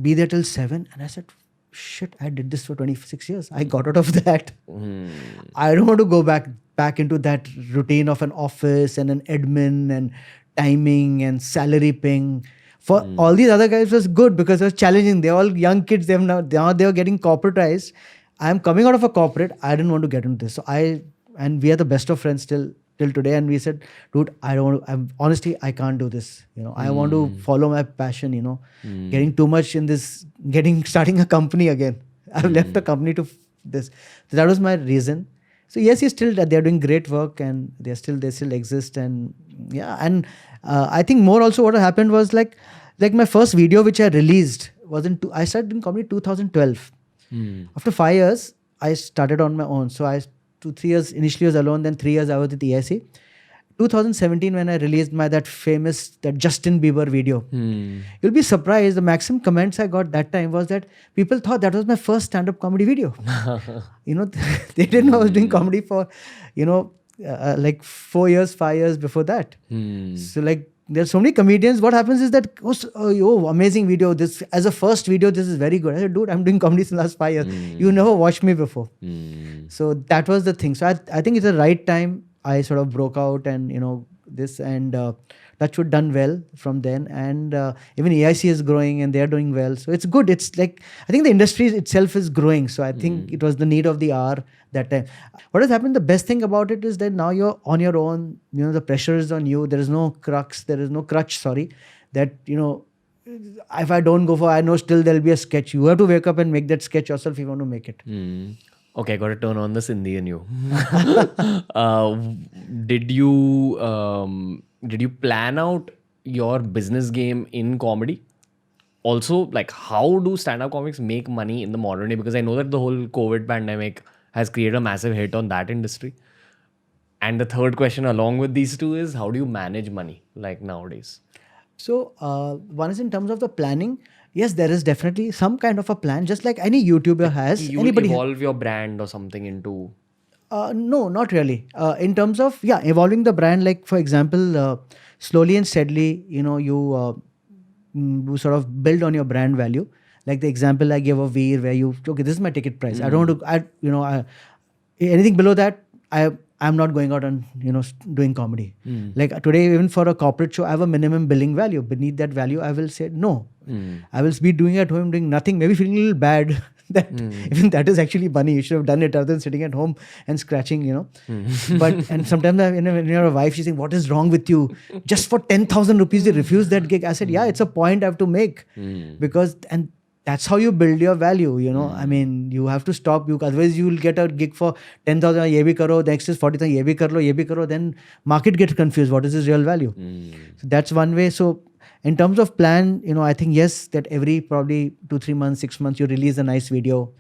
be there till 7. And I said, shit, I did this for 26 years. I got out of that. I don't want to go back back into that routine of an office and an admin and timing and salary paying. For all these other guys, it was good because it was challenging. They're all young kids. Now they were getting corporatized. I'm coming out of a corporate. I didn't want to get into this. So and we are the best of friends till today. And we said, dude, honestly, I can't do this. I want to follow my passion, getting too much in this, starting a company again. I've left a company to this. So that was my reason. So yes, they're doing great work and they still exist. And yeah. And I think more also what happened was like my first video, which I released I started doing comedy 2012. After 5 years, I started on my own. So 2-3 years initially was alone, then 3 years I was with EIC. 2017 when I released that Justin Bieber video. You'll be surprised, the maximum comments I got that time was that people thought that was my first stand-up comedy video. They didn't know I was doing comedy for, like 4 years, 5 years before that. So like there's so many comedians. What happens is that, amazing video. This as a first video, this is very good. I said, dude, I'm doing comedy since the last 5 years. You never watched me before. So that was the thing. So I think it's the right time I sort of broke out and, this and that should done well from then. And even EIC is growing and they're doing well. So it's good. It's like, I think the industry itself is growing. So I think it was the need of the hour that time. What has happened, the best thing about it is that now you're on your own, the pressure is on you. There is no crutch, that, if I don't go for, I know still there'll be a sketch. You have to wake up and make that sketch yourself if you want to make it. Okay, got to turn on the Sindhi in you. Did you plan out your business game in comedy? Also, like, how do stand-up comics make money in the modern day? Because I know that the whole COVID pandemic has created a massive hit on that industry. And the third question along with these two is, how do you manage money like nowadays? So one is in terms of the planning. Yes, there is definitely some kind of a plan, just like any YouTuber has. You evolve your brand or something into... No, not really. In terms of, evolving the brand, like for example, slowly and steadily, you sort of build on your brand value. Like the example I gave of Veer, where this is my ticket price. I don't want to, anything below that, I'm not going out and, doing comedy. Like today, even for a corporate show, I have a minimum billing value. Beneath that value, I will say no. I will be doing at home, doing nothing, maybe feeling a little bad that even that is actually money. You should have done it rather than sitting at home and scratching, But, and sometimes when you're a wife, she's saying, what is wrong with you? Just for 10,000 rupees, you refuse that gig. I said, it's a point I have to make because, and that's how you build your value, I mean, you have to stop. Otherwise, you will get a gig for 10,000, ye bhi karo, next is 40,000, ye bhi karo, then market gets confused. What is his real value? So that's one way. So in terms of plan, I think, yes, that every probably 2-3 months, 6 months, you release a nice video.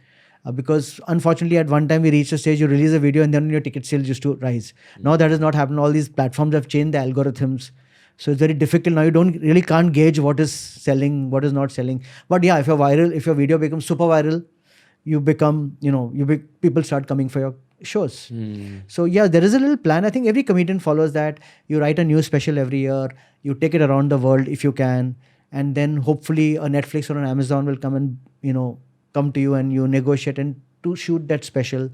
Because unfortunately, at one time, we reached a stage, you release a video and then your ticket sales used to rise. Now that has not happened. All these platforms have changed the algorithms. So it's very difficult now. You can't gauge what is selling, what is not selling. But if you're viral, if your video becomes super viral, you become, people start coming for your shows. So there is a little plan. I think every comedian follows that. You write a new special every year. You take it around the world if you can. And then hopefully a Netflix or an Amazon will come and, come to you and you negotiate and to shoot that special.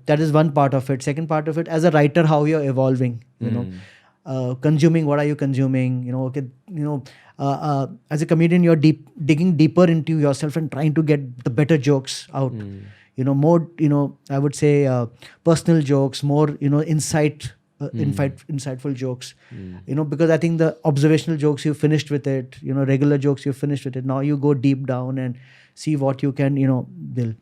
That is one part of it. Second part of it, as a writer, how you're evolving, consuming, what are you consuming? As a comedian, you're digging deeper into yourself and trying to get the better jokes out. More, I would say personal jokes, more, insightful jokks. Because I think the observational jokes, you finished with it. Regular jokes, you finished with it. Now you go deep down and see what you can, build.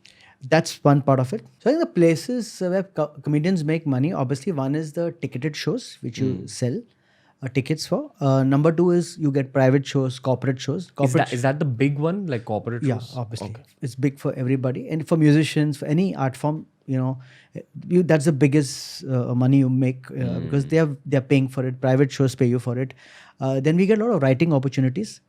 That's one part of it. So I think the places where comedians make money, obviously one is the ticketed shows, which you sell tickets for. Number two is you get private shows, corporate shows. Is that the big one, like corporate shows? Yeah, obviously. Okay. It's big for everybody. And for musicians, for any art form, that's the biggest money you make because they're paying for it. Private shows pay you for it. Then we get a lot of writing opportunities.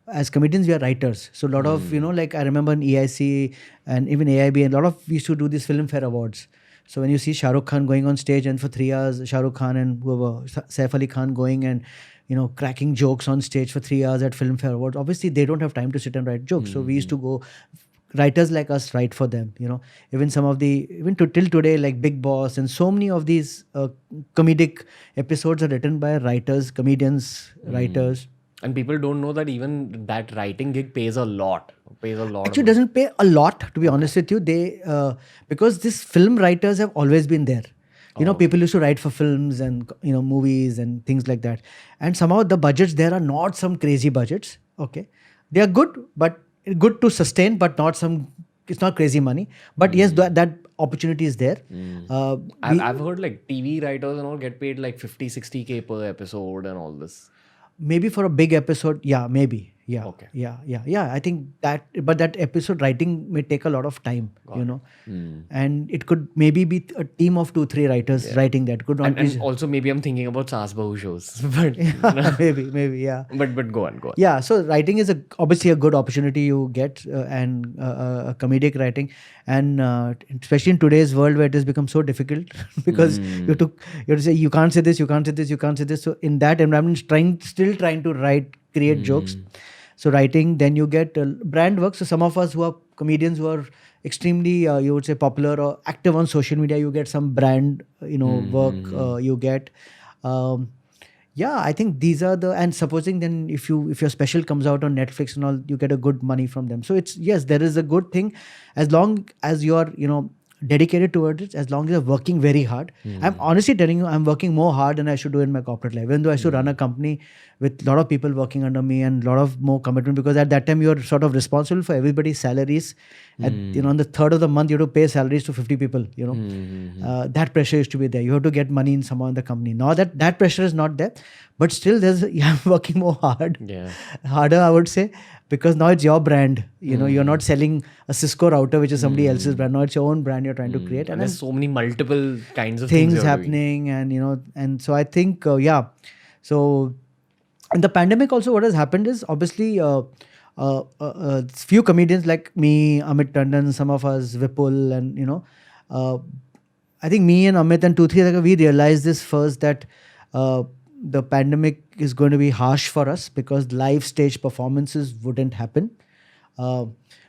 As comedians, we are writers. So a lot of, like I remember in EIC and even AIB, and we used to do these Filmfare Awards. So when you see Shah Rukh Khan going on stage and for 3 hours, Shah Rukh Khan and whoever, Saif Ali Khan going and, cracking jokes on stage for 3 hours at Filmfare Awards, obviously they don't have time to sit and write jokes. So we used to go writers like us write for them. Even some of the till today, like Big Boss and so many of these comedic episodes are written by writers, comedians, writers. And people don't know that even that writing gig pays a lot. Actually, it doesn't pay a lot, to be honest with you. They because these film writers have always been there. People used to write for films and movies and things like that. And somehow the budgets there are not some crazy budgets. Okay, they are good, but good to sustain, but not some. It's not crazy money. But yes, that opportunity is there. I've heard like TV writers and all get paid like 50-60K per episode and all this. Maybe for a big episode, yeah, maybe. Yeah. Okay. Yeah. I think but that episode writing may take a lot of time, and it could maybe be a team of 2-3 writers writing that. Could not and also maybe I'm thinking about Saas Bahu shows, but maybe, yeah. But go on. Yeah, so writing is obviously a good opportunity you get, and comedic writing, and especially in today's world where it has become so difficult because you have to say you can't say this, you can't say this, you can't say this. So in that environment, still trying to create jokes. So writing, then you get brand work. So some of us who are comedians who are extremely, you would say, popular or active on social media, you get some brand, work. You get, I think these are and supposing then if your special comes out on Netflix and all, you get a good money from them. So there is a good thing as long as you are, dedicated towards it, as long as you're working very hard. I'm honestly telling you, I'm working more hard than I should do in my corporate life, even though I should run a company with a lot of people working under me and a lot of more commitment, because at that time you're sort of responsible for everybody's salaries. On the third of the month you have to pay salaries to 50 people. That pressure used to be there. You have to get money in somehow in the company. Now that pressure is not there, but still I'm working more harder, I would say, because now it's your brand. You're not selling a Cisco router which is somebody else's brand. Now it's your own brand you're trying to create, and there's so many multiple kinds of things happening doing. And so I think so in the pandemic also what has happened is obviously few comedians like me, Amit Tandon, some of us, Vipul, and I think me and Amit and 2-3 we realized this first, that the pandemic is going to be harsh for us because live stage performances wouldn't happen.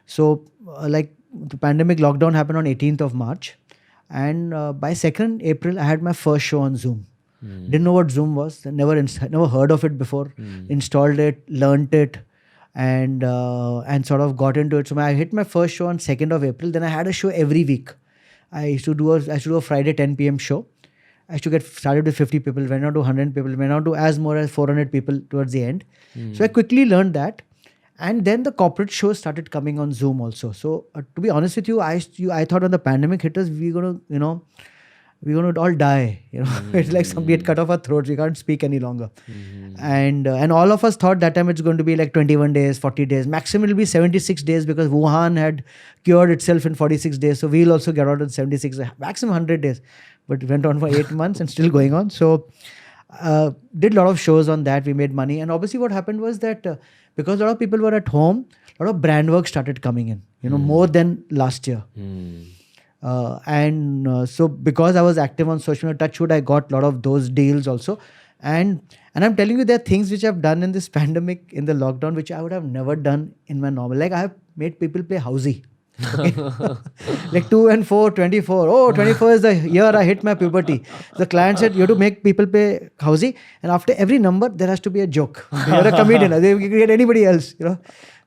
So the pandemic lockdown happened on 18th of March, and by 2nd April I had my first show on Zoom. Didn't know what Zoom was, never heard of it before. Installed it, learnt it, and sort of got into it. So I hit my first show on 2nd of April. Then I had a show every week. I used to do a Friday 10 p.m. show. I used to get started with 50 people, went on to 100 people, went on to as more as 400 people towards the end. So I quickly learned that. And then the corporate shows started coming on Zoom also. So to be honest with you, I thought when the pandemic hit us, we're going to all die. It's like somebody had cut off our throats. We can't speak any longer. And all of us thought that time it's going to be like 21 days, 40 days. Maximum it will be 76 days because Wuhan had cured itself in 46 days. So we'll also get out in 76, maximum 100 days. But it went on for 8 months and still going on. So did a lot of shows on that. We made money. And obviously what happened was that because a lot of people were at home, a lot of brand work started coming in, more than last year. So because I was active on social media, touch wood, I got a lot of those deals also. And I'm telling you, there are things which I've done in this pandemic, in the lockdown, which I would have never done in my normal. Like I have made people play housey. Okay? Like 2 and 4, 24. Oh, 24 is the year I hit my puberty. The client said, you have to make people play housey. And after every number, there has to be a joke. You're a comedian. They can get anybody else,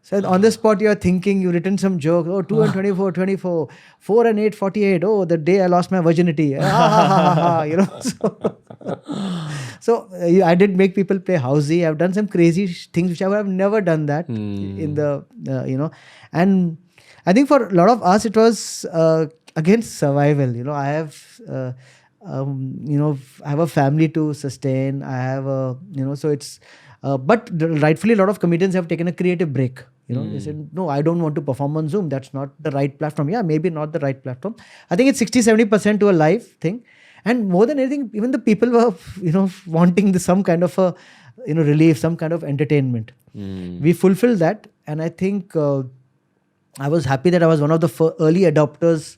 So on the spot, you're thinking, you've written some joke. Oh, 2 and 24, 24. 4 and 8, 48. Oh, the day I lost my virginity. So I did make people play housey. I've done some crazy things which I would have never done that in the, And I think for a lot of us, it was against survival. I have, I have a family to sustain. I have so it's, but rightfully, a lot of comedians have taken a creative break. They said, no, I don't want to perform on Zoom. That's not the right platform. Yeah, maybe not the right platform. I think it's 60-70% to a live thing. And more than anything, even the people were, wanting some kind of a, relief, some kind of entertainment. We fulfilled that. And I think I was happy that I was one of the early adapters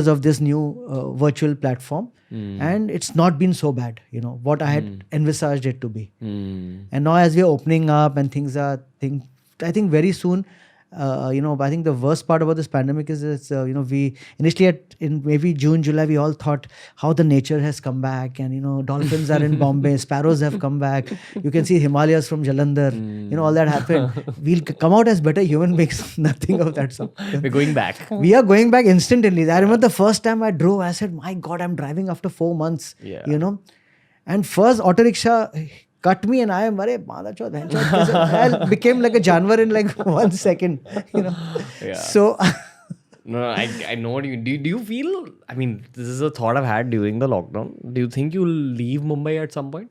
of this new virtual platform. And it's not been so bad, what I had envisaged it to be. And now as we are opening up and things are, I think very soon, I think the worst part about this pandemic is we initially in maybe June, July, we all thought how the nature has come back, and dolphins are in Bombay, sparrows have come back. You can see Himalayas from Jalandhar. All that happened. We'll come out as better human beings. Nothing of that sort. We're going back. We are going back instantly. I remember the first time I drove, I said, "My God, I'm driving after 4 months." Yeah. And first auto rickshaw cut me, and I am I became like a janwar in like 1 second. Yeah. So. No, I know what you do. Do you feel? I mean, this is a thought I've had during the lockdown. Do you think you'll leave Mumbai at some point?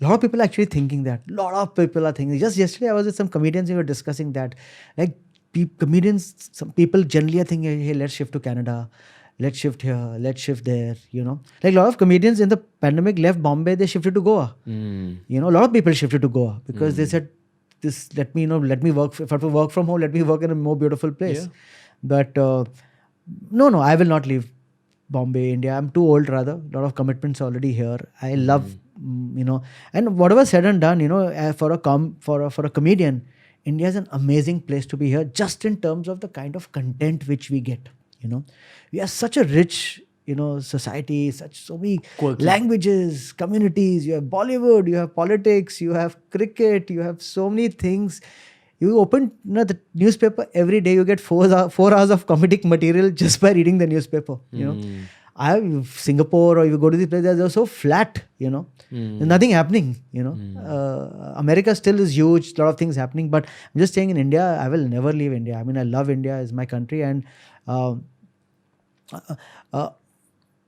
A lot of people are actually thinking that. A lot of people are thinking. Just yesterday, I was with some comedians. We were discussing that. Like comedians, some people generally are thinking, "Hey, let's shift to Canada. Let's shift here. Let's shift there." Like a lot of comedians in the pandemic left Bombay. They shifted to Goa. A lot of people shifted to Goa because they said, "This let me work. If I have to work from home, let me work in a more beautiful place." Yeah. But no, I will not leave Bombay, India. I'm too old, rather. A lot of commitments already here. I love, and whatever said and done, for a comedian, India is an amazing place to be here, just in terms of the kind of content which we get. We are such a rich, society, so many Quirky. languages, communities. You have Bollywood, you have politics, you have cricket, you have so many things. You open the newspaper every day, you get 4 hours of comedic material just by reading the newspaper. I have Singapore, or you go to these places, they're so flat. There's nothing happening. America still is huge, a lot of things happening. But I'm just saying, in India, I will never leave India. I mean, I love India, it's my country, and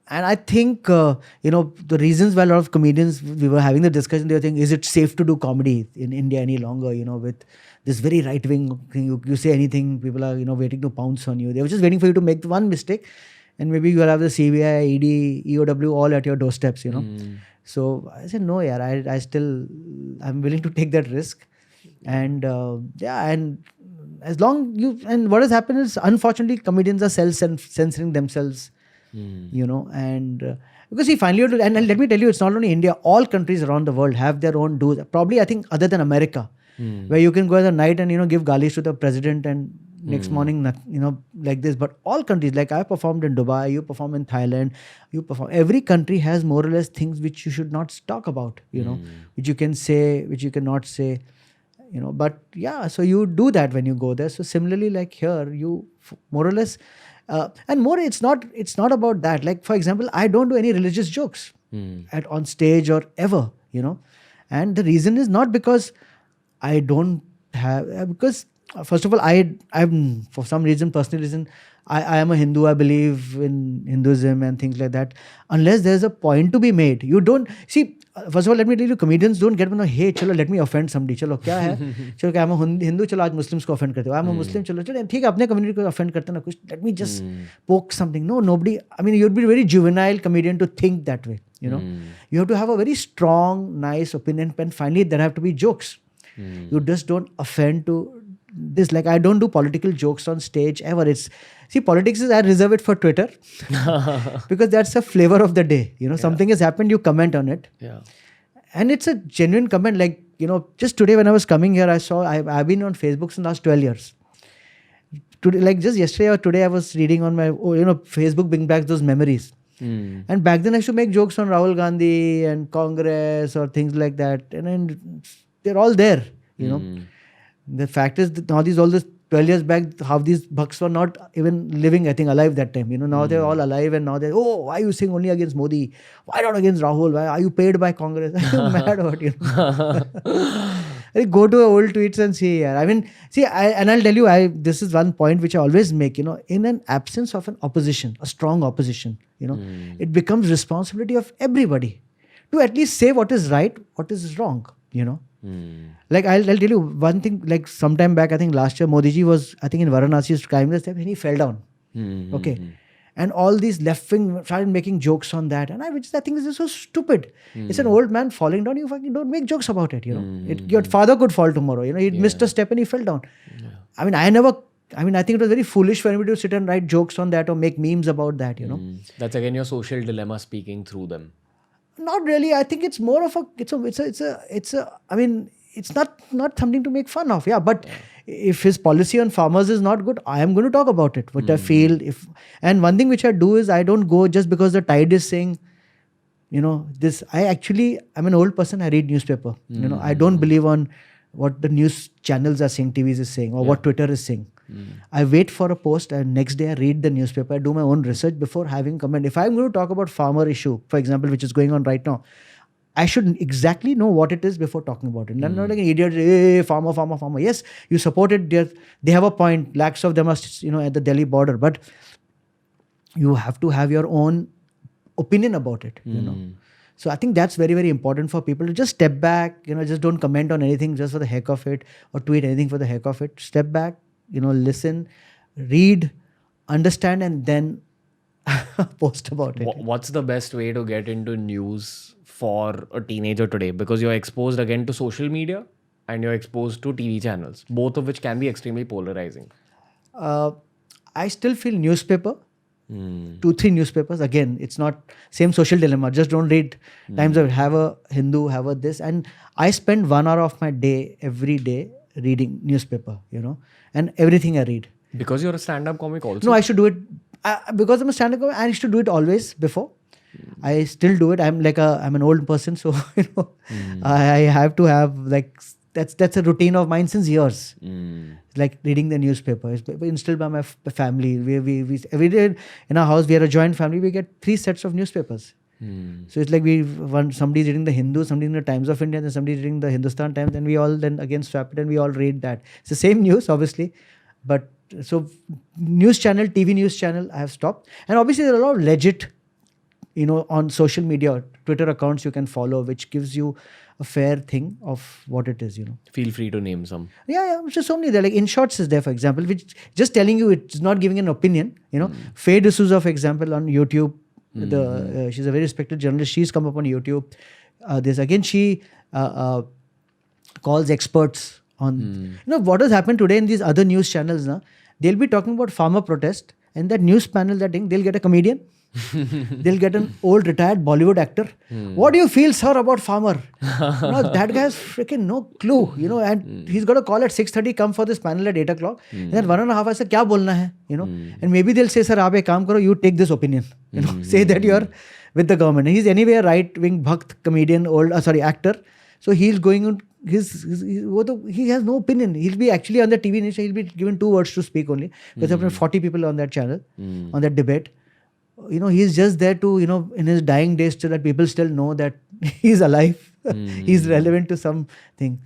I think, the reasons why a lot of comedians, we were having the discussion, they were thinking, is it safe to do comedy in India any longer, with this very right-wing thing, you say anything, people are, waiting to pounce on you. They were just waiting for you to make one mistake, and maybe you will have the CBI, ED, EOW all at your doorsteps, So I said, no, I'm willing to take that risk. And and as long and what has happened is, unfortunately, comedians are self-censoring themselves. And because finally, and let me tell you, it's not only India, all countries around the world have their own dues. Probably, I think, other than America, where you can go at the night and, give galis to the president, and next morning, like this. But all countries, like I performed in Dubai, you perform in Thailand, every country has more or less things which you should not talk about, which you can say, which you cannot say, but so you do that when you go there. So similarly, like here, you more or less, and more, it's not about that. Like, for example, I don't do any religious jokes on stage or ever, and the reason is not because I don't have, because first of all, I'm for some reason, personal reason, I am a Hindu. I believe in Hinduism and things like that. Unless there's a point to be made, you don't see. First of all, let me tell you, comedians don't get, hey, chalo, let me offend somebody. Chalo, kya hai? Chalo, I'm a Hindu, chalo, aaj Muslims ko offend karte ho. I'm a Muslim, chalo, theek hai, apne community ko offend karte na kuch. Let me just poke something. No, nobody. I mean, you'd be a very juvenile comedian to think that way. You have to have a very strong, nice opinion, and finally there have to be jokes. You just don't offend to this. Like, I don't do political jokes on stage ever. Politics is, I reserve it for Twitter because that's a flavor of the day. Something has happened, you comment on it. Yeah. And it's a genuine comment. Like, just today when I was coming here, I saw, I've been on Facebook since last 12 years. Today, like just yesterday or today, I was reading on my, Facebook brings back those memories. And back then I used to make jokes on Rahul Gandhi and Congress or things like that. And they're all there, The fact is that now all this 12 years back, half these bucks were not even living, I think, alive that time. Now they're all alive, and now they're, why are you saying only against Modi? Why not against Rahul? Why are you paid by Congress? Are you mad or what? Go to old tweets and see. I mean, and I'll tell you, this is one point which I always make, in an absence of an opposition, a strong opposition, it becomes responsibility of everybody to at least say what is right, what is wrong, Like, I'll tell you one thing, like sometime back, I think last year, Modi ji was, I think, in Varanasi climbing the steps and he fell down. Okay. And all these left wing started making jokes on that. And I think this is so stupid. It's an old man falling down. You fucking don't make jokes about it, your father could fall tomorrow. He missed a step and he fell down. Yeah. I mean, I think it was very foolish for anybody to sit and write jokes on that or make memes about that, That's again your social dilemma speaking through them. Not really. I think it's more of I mean, it's not something to make fun of. Yeah, but if his policy on farmers is not good, I am going to talk about it. What I feel, and one thing which I do is I don't go just because the Tide is saying, this. I'm an old person. I read newspaper. I don't believe on what the news channels are saying, TVs is saying, or what Twitter is saying. I wait for a post, and next day I read the newspaper. I do my own research before having comment. If I'm going to talk about farmer issue, for example, which is going on right now, I should exactly know what it is before talking about it. I'm not like an idiot. Hey, farmer. Yes, you support it. They have a point. Lakhs of them are, at the Delhi border, but you have to have your own opinion about it. So I think that's very, very important for people to just step back. Just don't comment on anything just for the heck of it, or tweet anything for the heck of it. Step back. Listen, read, understand, and then post about it. What's the best way to get into news for a teenager today? Because you're exposed again to social media and you're exposed to TV channels, both of which can be extremely polarizing. I still feel newspaper, 2-3 newspapers. Again, it's not same social dilemma. Just don't read Times of have a Hindu, have a this. And I spend 1 hour of my day, every day, reading newspaper, and everything I read. Because you're a stand-up comic also? No, I should do it. Because I'm a stand-up comic, I used to do it always before. I still do it. I'm an old person, so I have to have that's a routine of mine since years. Like reading the newspaper. It's instilled by my family. We every day in our house, we are a joint family. We get 3 sets of newspapers. So it's like somebody's reading the Hindu, somebody's reading the Times of India, then somebody's reading the Hindustan Times, and we all then again swap it and we all read that. It's the same news, obviously, but so news channel, TV news channel, I have stopped. And obviously there are a lot of legit, on social media, Twitter accounts you can follow, which gives you a fair thing of what it is, Feel free to name some. Yeah, which is so many there. Like In Shots is there, for example, which just telling you, it's not giving an opinion, Faye D'Souza, for example, on YouTube. She's a very respected journalist. She's come up on YouTube. She calls experts on what has happened today in these other news channels. They'll be talking about farmer protest, and that news panel, they'll get a comedian. They'll get an old retired Bollywood actor. What do you feel, sir, about farmer? That guy has freaking no clue, and he's got a call at 6:30, come for this panel at 8 o'clock. And then 1.5 hours, kya bolna hai, and maybe they'll say, sir, aap ek kaam karo, you take this opinion, say that you're with the government. And he's anyway a right-wing bhakt comedian, actor. So he's going on, he has no opinion. He'll be actually on the TV news, he'll be given 2 words to speak only. Because there are 40 people on that channel, on that debate. He's just there to, in his dying days, so that people still know that he's alive. He's relevant to something.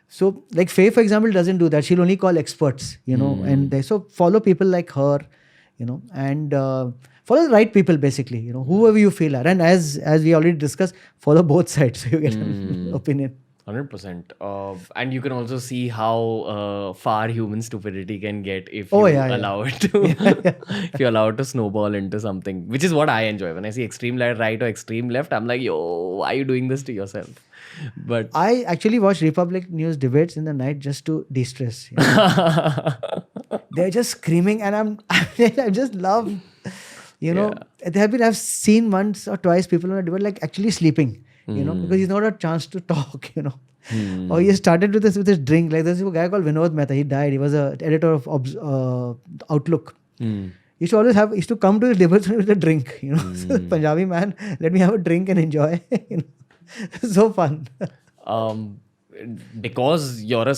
So, like Faye, for example, doesn't do that. She'll only call experts, and so follow people like her, and follow the right people, basically, whoever you feel are. And as we already discussed, follow both sides so you get an opinion. 100%. And you can also see how far human stupidity can get if you allow it to if you allow it to snowball into something, which is what I enjoy. When I see extreme right or extreme left, I'm like, yo, why are you doing this to yourself? But I actually watch Republic News debates in the night just to de-stress. They're just screaming, and I just love, I've seen once or twice people on a debate like actually sleeping. Because he's not a chance to talk, Or he started with his drink. Like there's a guy called Vinod Mehta. He died. He was an editor of Outlook. He used to come to his debates with a drink, So Punjabi man, let me have a drink and enjoy. So fun. Because you're a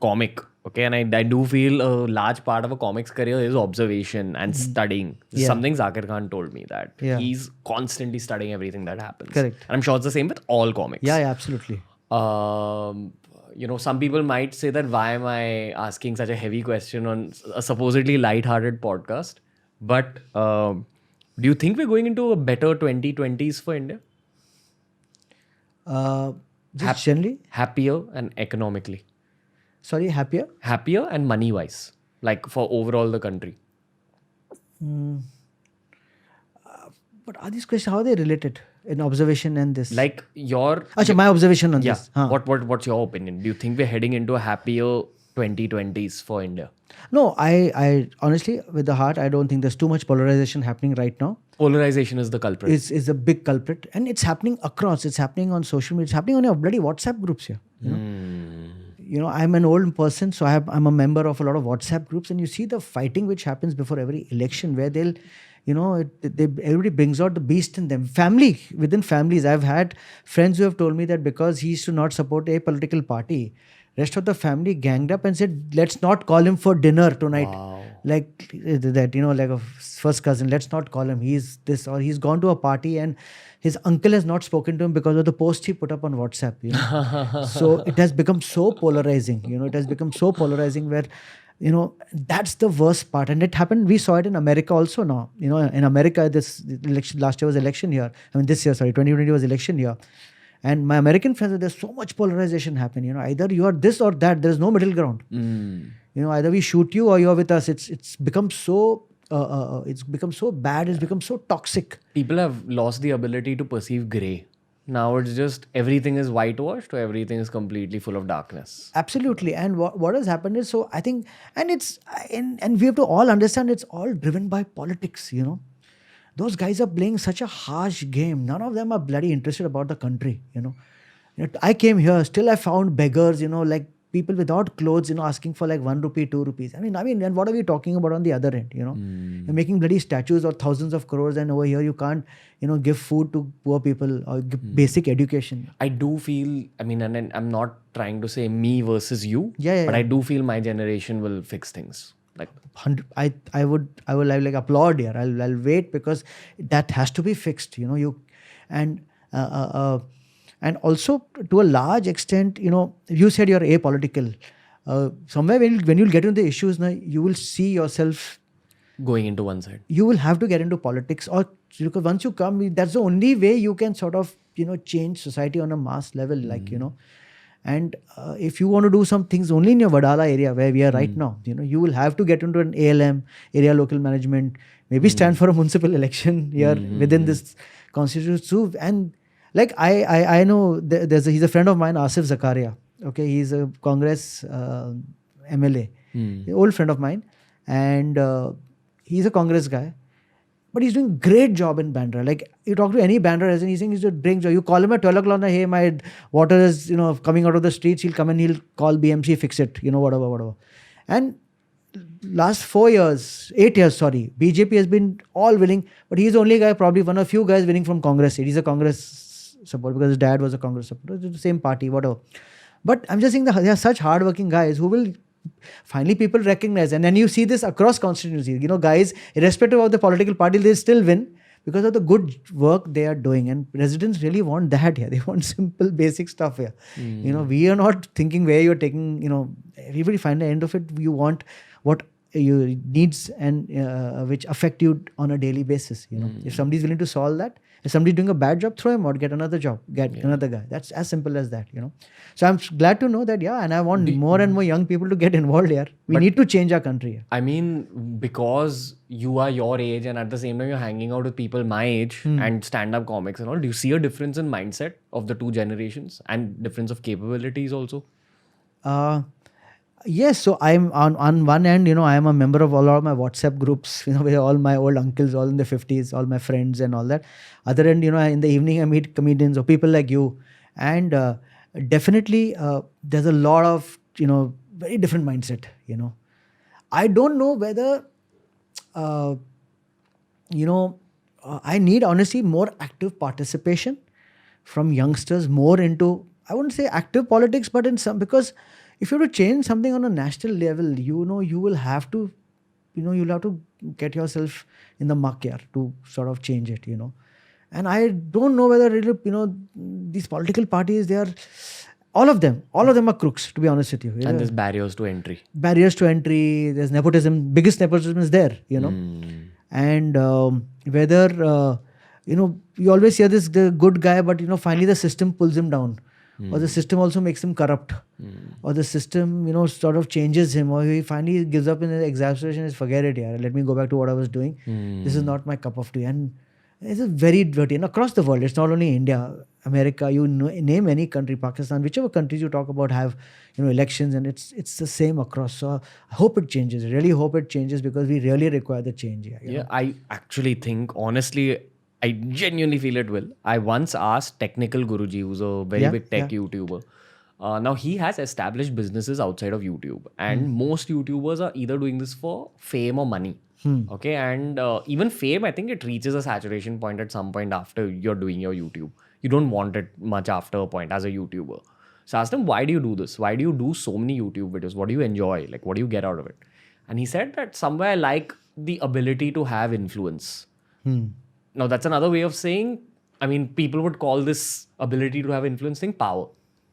comic, okay, and I do feel a large part of a comic's career is observation and studying. Something Zakir Khan told me that he's constantly studying everything that happens. Correct. And I'm sure it's the same with all comics. Yeah, absolutely. Some people might say that why am I asking such a heavy question on a supposedly light-hearted podcast? But do you think we're going into a better 2020s for India? Generally? Happier and economically. Sorry, happier? Happier and money-wise, like for overall the country. But are these questions, how are they related in observation and this? Like my observation on this. What's your opinion? Do you think we're heading into a happier 2020s for India? No, I honestly, with the heart, I don't think there's too much polarization happening right now. Polarization is the culprit. It's a big culprit. And it's happening across. It's happening on social media. It's happening on your bloody WhatsApp groups here. I'm an old person, so I'm a member of a lot of WhatsApp groups, and you see the fighting which happens before every election, where they'll, everybody brings out the beast in them. Family, within families, I've had friends who have told me that because he used to not support a political party, rest of the family ganged up and said, let's not call him for dinner tonight. Wow. Like that, like a first cousin, let's not call him. He's this, or he's gone to a party and his uncle has not spoken to him because of the post he put up on WhatsApp. So it has become so polarizing. It has become so polarizing where, that's the worst part. And it happened, we saw it in America also now. In America, this election, last year was election year. This year, 2020 was election year. And my American friends, there's so much polarization happening. Either you are this or that. There's no middle ground. Either we shoot you or you're with us. It's become so bad. It's become so toxic. People have lost the ability to perceive grey. Now it's just everything is whitewashed or everything is completely full of darkness. Absolutely. And what has happened is, so I think, and we have to all understand, it's all driven by politics. Those guys are playing such a harsh game. None of them are bloody interested about the country. I came here, still I found beggars, like people without clothes, asking for like 1 rupee, 2 rupees. I mean, and what are we talking about on the other end? You're making bloody statues or thousands of crores, and over here you can't, give food to poor people or give basic education. I do feel, and I'm not trying to say me versus you, but I do feel my generation will fix things. Like, I will like applaud here. I'll wait, because that has to be fixed. And also to a large extent, you said you're apolitical. Somewhere when you'll get into the issues, now you will see yourself going into one side. You will have to get into politics, or because once you come, that's the only way you can sort of change society on a mass level, And if you want to do some things only in your Vadala area where we are right now, you will have to get into an ALM, area local management, maybe stand for a municipal election here within this constitution. And like I know he's a friend of mine, Asif Zakaria. Okay, he's a Congress MLA, old friend of mine, and he's a Congress guy. But he's doing great job in Bandra. Like, you talk to any Bandra resident, he's saying he's doing great job. You call him at 12 o'clock, hey, my water is, coming out of the streets. He'll come and he'll call BMC, fix it, whatever. And last 8 years, BJP has been all willing, but he's the only guy, probably one of few guys winning from Congress. He's a Congress supporter because his dad was a Congress supporter. It's the same party, whatever. But I'm just saying that there are such hardworking guys who will finally people recognize. And then you see this across constituencies. Guys, irrespective of the political party, they still win because of the good work they are doing. And residents really want that here. They want simple, basic stuff here. We are not thinking where you're taking, everybody find the end of it. You want what your needs and which affect you on a daily basis. If somebody's willing to solve that, if somebody's doing a bad job, throw him out, get another job, get another guy. That's as simple as that, So I'm glad to know that, and I want more and more young people to get involved here. We need to change our country here. I mean, because you are your age and at the same time you're hanging out with people my age and stand-up comics and all, do you see a difference in mindset of the two generations and difference of capabilities also? Yes, so I'm on one end, I am a member of all of my WhatsApp groups, with all my old uncles, all in their 50s, all my friends and all that. Other end, in the evening I meet comedians or people like you. And definitely there's a lot of, very different mindset, I don't know whether, I need honestly more active participation from youngsters, more into, I wouldn't say active politics, but in some, because if you have to change something on a national level, you will have to, you'll have to get yourself in the muck here to sort of change it, And I don't know whether, these political parties, they are, all of them are crooks, to be honest with you. And there's barriers to entry. There's nepotism, biggest nepotism is there, And whether, you always hear this, the good guy, but, finally the system pulls him down. Or the system also makes him corrupt. Or the system, sort of changes him. Or he finally gives up in the exasperation and says, forget it, let me go back to what I was doing. This is not my cup of tea. And it's very dirty. And across the world, it's not only India, America, name any country, Pakistan, whichever countries you talk about have, elections, and it's the same across. So I hope it changes. I really hope it changes because we really require the change here. Yeah, I actually think, honestly, I genuinely feel it will. I once asked Technical Guruji, who's a very big tech YouTuber, Now he has established businesses outside of YouTube, and most YouTubers are either doing this for fame or money. Okay, and even fame, I think it reaches a saturation point at some point after you're doing your YouTube. You don't want it much after a point as a YouTuber. So I asked him, why do you do this? Why do you do so many YouTube videos? What do you enjoy? Like, what do you get out of it? And he said that somewhere I like the ability to have influence. Now, that's another way of saying, I mean, people would call this ability to have influence thing power.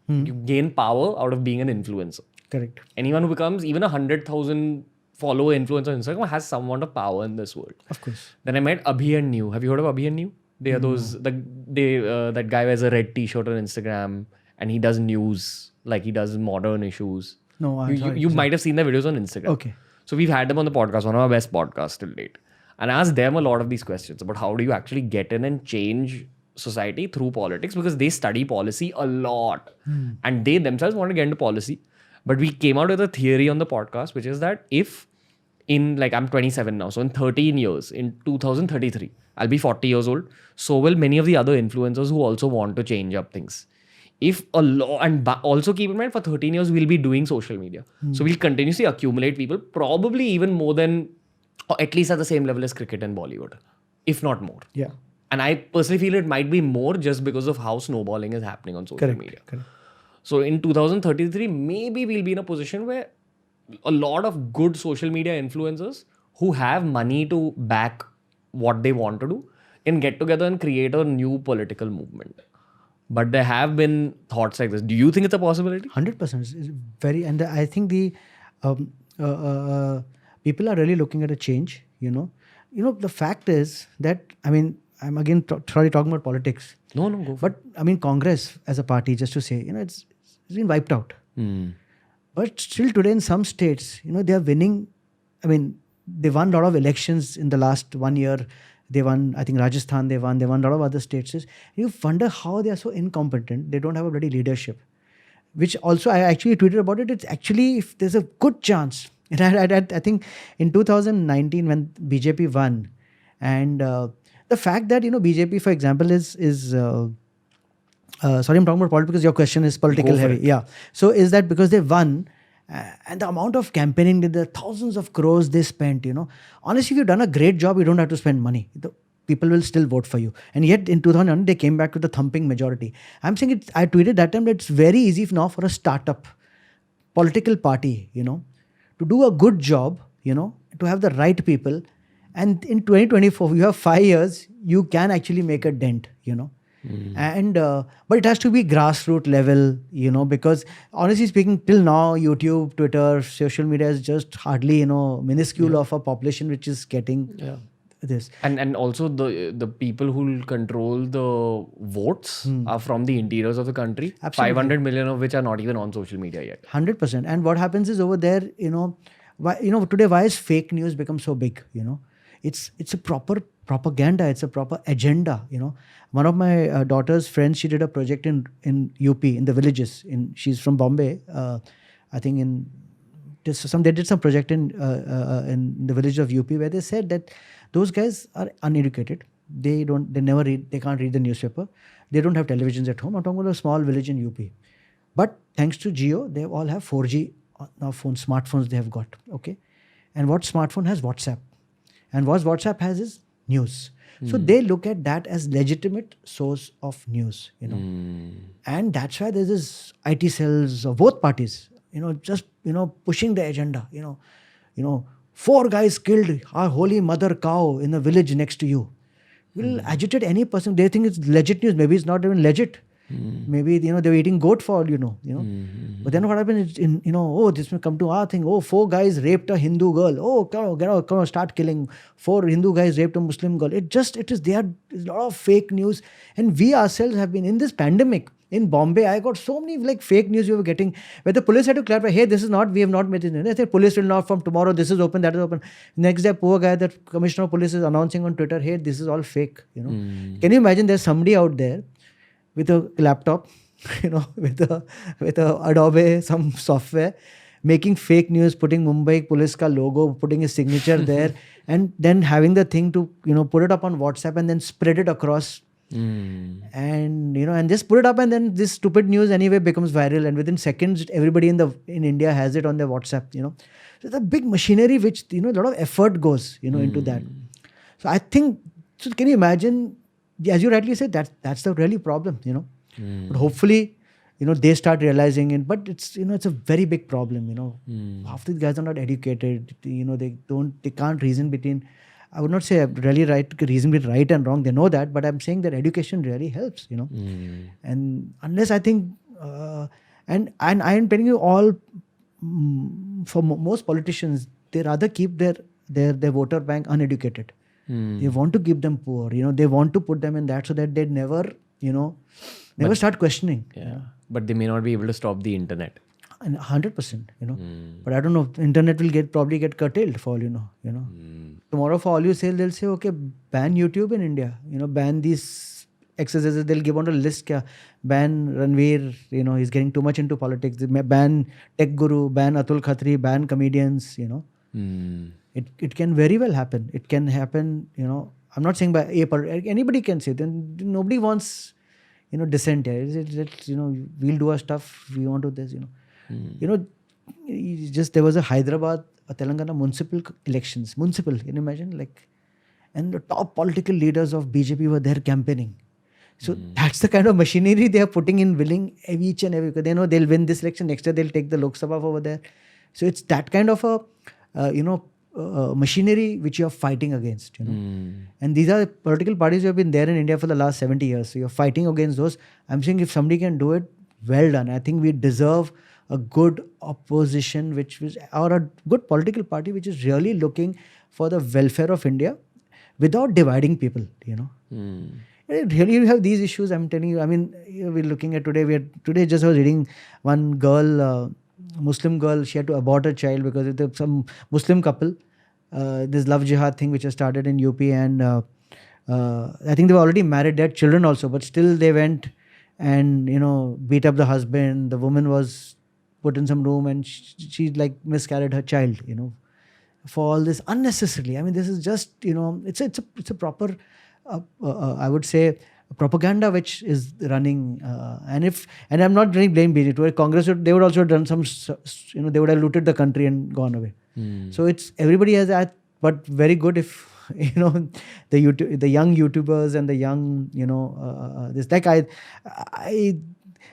You gain power out of being an influencer. Correct. Anyone who becomes even 100,000 follower influencer on Instagram has some amount of power in this world. Of course. Then I met Abhi and New. Have you heard of Abhi and New? They are that guy wears a red t-shirt on Instagram and he does news, like he does modern issues. No, you might have seen their videos on Instagram. Okay. So we've had them on the podcast, one of our best podcasts till date. And I asked them a lot of these questions about how do you actually get in and change society through politics, because they study policy a lot and they themselves want to get into policy. But we came out with a theory on the podcast, which is that if I'm 27 now, so in 13 years, in 2033, I'll be 40 years old. So will many of the other influencers who also want to change up things. If a law, and also keep in mind, for 13 years, we'll be doing social media. So we'll continuously accumulate people, probably even more than, or at least at the same level as cricket and Bollywood, if not more. Yeah. And I personally feel it might be more just because of how snowballing is happening on social media. Correct. So in 2033, maybe we'll be in a position where a lot of good social media influencers who have money to back what they want to do can get together and create a new political movement. But there have been thoughts like this. Do you think it's a possibility? 100%. It's very, and I think the people are really looking at a change. The fact is that, I mean, I'm again sorry talking about politics. No, go for it. But I mean, Congress as a party, just to say, it's been wiped out. But still today in some states, they are winning. I mean, they won a lot of elections in the last 1 year. They won, I think Rajasthan, they won a lot of other states. You wonder how they are so incompetent. They don't have a bloody leadership. Which also, I actually tweeted about it. It's actually, if there's a good chance. And I think in 2019 when BJP won, and the fact that, BJP, for example, is sorry, I'm talking about politics because your question is political heavy. Yeah. So is that because they won, and the amount of campaigning, the thousands of crores they spent, honestly, if you've done a great job, you don't have to spend money. The people will still vote for you. And yet in 2009, they came back with a thumping majority. I'm saying I tweeted that time that it's very easy now for a startup political party, to do a good job, to have the right people. And in 2024, you have 5 years, you can actually make a dent, And but it has to be grassroots level, because honestly speaking, till now, YouTube, Twitter, social media is just hardly, minuscule of a population which is getting this. And also the people who will control the votes are from the interiors of the country. Absolutely. 500 million of which are not even on social media yet. 100%. And what happens is over there, today why has fake news become so big? It's a proper propaganda. It's a proper agenda. One of my daughter's friends, she did a project in UP, in the villages. She's from Bombay. I think they did some project in the village of UP where they said that those guys are uneducated. They never read. They can't read the newspaper. They don't have televisions at home. I'm talking about a small village in UP. But thanks to Jio, they all have 4G now smartphones they have got. Okay, and what smartphone has? WhatsApp. And what WhatsApp has is news. So they look at that as legitimate source of news, And that's why there's this IT cells of both parties, just, pushing the agenda, 4 guys killed our holy mother cow in the village next to you. Will agitate any person. They think it's legit news. Maybe it's not even legit. Maybe, they were eating goat for, But then what happens is, this will come to our thing. 4 guys raped a Hindu girl. Come on, start killing. 4 Hindu guys raped a Muslim girl. There's a lot of fake news. And we ourselves have been in this pandemic. In Bombay, I got so many fake news we were getting where the police had to clarify, hey, we have not made this. They said, police will not from tomorrow, this is open, that is open. Next day, poor guy, that commissioner of police is announcing on Twitter, hey, this is all fake. Can you imagine there's somebody out there with a laptop, with a Adobe, some software, making fake news, putting Mumbai police ka logo, putting his signature there, and then having the thing to, put it up on WhatsApp and then spread it across And and just put it up, and then this stupid news anyway becomes viral, and within seconds everybody in India has it on their WhatsApp. So it's a big machinery which a lot of effort goes into that. So I think, so can you imagine, as you rightly said, that's the really problem. But hopefully they start realizing it, but it's it's a very big problem. Half these guys are not educated. They can't reason between, I would not say really reason between right and wrong. They know that, but I'm saying that education really helps. And unless I think, and I am telling you all, for most politicians, they rather keep their voter bank uneducated. They want to keep them poor. They want to put them in that so that they never start questioning. Yeah. But they may not be able to stop the internet. And 100%, But I don't know, internet will probably get curtailed for all you know. Tomorrow for all you say, they'll say, okay, ban YouTube in India. Ban these exercises. They'll give on a list. Ban Ranveer, he's getting too much into politics. Ban Tech Guru, ban Atul Khatri, ban comedians, It can very well happen. It can happen, I'm not saying by anybody can say. Then nobody wants, dissent here. It's we'll do our stuff. We want to do this, just there was a Telangana municipal elections. Can you imagine? And the top political leaders of BJP were there campaigning. So that's the kind of machinery they are putting in, willing each and every, because they know they'll win this election. Next year they'll take the Lok Sabha over there. So it's that kind of a machinery which you are fighting against. And these are political parties who have been there in India for the last 70 years. So you're fighting against those. I'm saying if somebody can do it, well done. I think we deserve a good opposition, or a good political party which is really looking for the welfare of India without dividing people. Really, you have these issues. I'm telling you. I mean, we're looking at today. Today just I was reading one girl, Muslim girl. She had to abort her child because some Muslim couple. This love jihad thing which has started in UP, and I think they were already married. They had children also, but still they went and beat up the husband. The woman was put in some room, and she miscarried her child. For all this unnecessarily. I mean, this is just it's a proper I would say propaganda which is running. And I'm not really blaming BJP. Congress, they would also have done some. They would have looted the country and gone away. So it's everybody has that, but very good if the young YouTubers and the young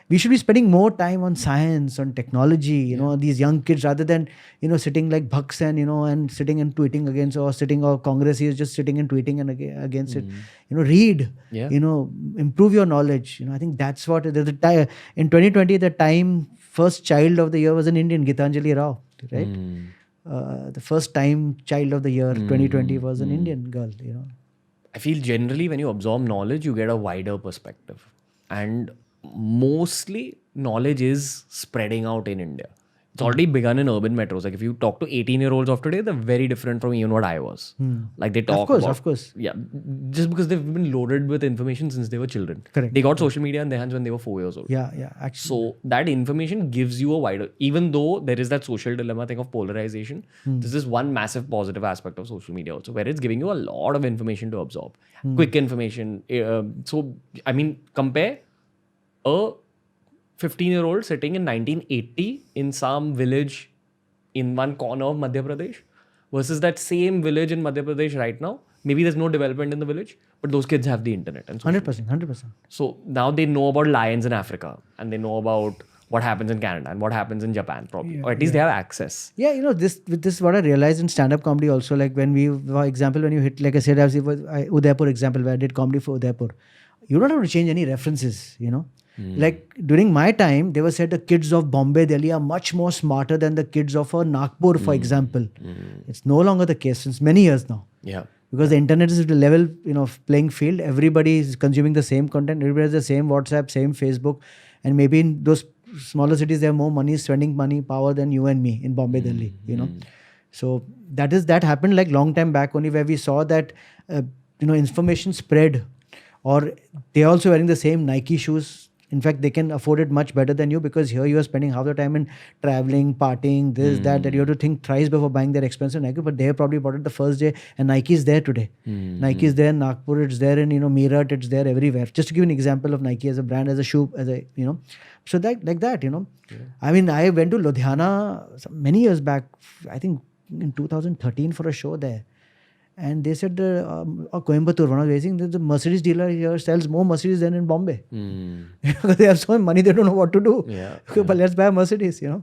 we should be spending more time on science, on technology, these young kids, rather than sitting like bucks and and sitting and tweeting against, or Congress is just sitting and tweeting and against it. Read, improve your knowledge. I think that's what in 2020 the first child of the year was an Indian, Gitanjali Rao, right? The first time child of the year 2020 was an Indian girl. I feel generally when you absorb knowledge, you get a wider perspective, and mostly knowledge is spreading out in India. It's already begun in urban metros. Like if you talk to 18-year-olds of today, they're very different from even what I was. Like they talk of course. Yeah, just because they've been loaded with information since they were children. Correct. They got social media in their hands when they were 4 years old. Yeah, actually. So that information gives you a wider, even though there is that social dilemma thing of polarization, this is one massive positive aspect of social media also, where it's giving you a lot of information to absorb. Quick information. So, I mean, compare a 15-year-old sitting in 1980 in some village in one corner of Madhya Pradesh versus that same village in Madhya Pradesh right now. Maybe there's no development in the village, but those kids have the internet. And 100%. So now they know about lions in Africa, and they know about what happens in Canada and what happens in Japan, probably. Or at least they have access. Yeah, this is what I realized in stand-up comedy also. Like when for example, when you hit, like I said, Udaipur example, where I did comedy for Udaipur. You don't have to change any references, Like during my time, they were said the kids of Bombay, Delhi are much more smarter than the kids of Nagpur, for example. It's no longer the case since many years now. Yeah. Because the internet is the level, playing field. Everybody is consuming the same content. Everybody has the same WhatsApp, same Facebook. And maybe in those smaller cities, they have more money, spending money, power than you and me in Bombay, Delhi, So that happened like long time back only, where we saw that, information spread. Or they're also wearing the same Nike shoes. In fact, they can afford it much better than you because here you are spending half the time in traveling, partying, this, that you have to think thrice before buying that expensive Nike. But they have probably bought it the first day, and Nike is there today. Nike is there in Nagpur, it's there in Meerut, it's there everywhere. Just to give an example of Nike as a brand, as a shoe, as a so that like that. I mean, I went to Ludhiana many years back. I think in 2013 for a show there. And they said, Coimbatore, one of the things, the Mercedes dealer here sells more Mercedes than in Bombay. Because they have so much money, they don't know what to do. But let's buy a Mercedes, Yeah.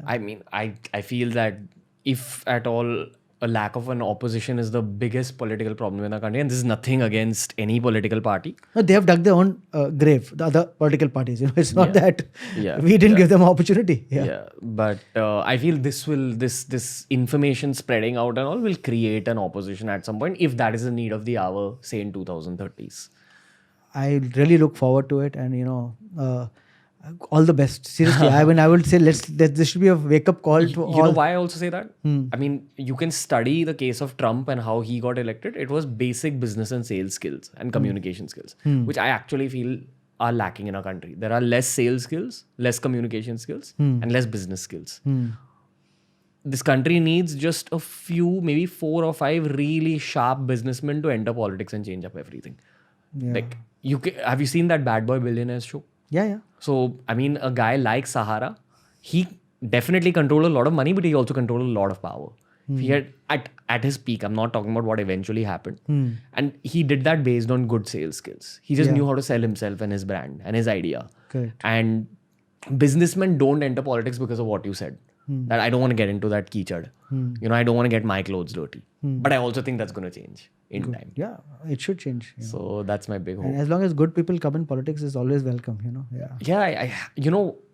I mean, I feel that if at all a lack of an opposition is the biggest political problem in our country, and this is nothing against any political party. No, they have dug their own grave, the other political parties. It's not that we didn't give them opportunity. But I feel this information spreading out and all will create an opposition at some point if that is the need of the hour, say in 2030s. I really look forward to it, and all the best. Seriously, I mean, I would say this should be a wake-up call to all. You know why I also say that? I mean, you can study the case of Trump and how he got elected. It was basic business and sales skills and communication skills, which I actually feel are lacking in our country. There are less sales skills, less communication skills, and less business skills. This country needs just a few, maybe 4 or 5 really sharp businessmen to enter politics and change up everything. Like, have you seen that Bad Boy Billionaires show? Yeah. So, I mean, a guy like Sahara, he definitely controlled a lot of money, but he also controlled a lot of power. He had, at his peak, I'm not talking about what eventually happened. And he did that based on good sales skills. He just knew how to sell himself and his brand and his idea. Correct. And businessmen don't enter politics because of what you said. That I don't want to get into that keychad. I don't want to get my clothes dirty. But I also think that's going to change in time. Yeah, it should change. So that's my big hope. And as long as good people come in politics, is always welcome.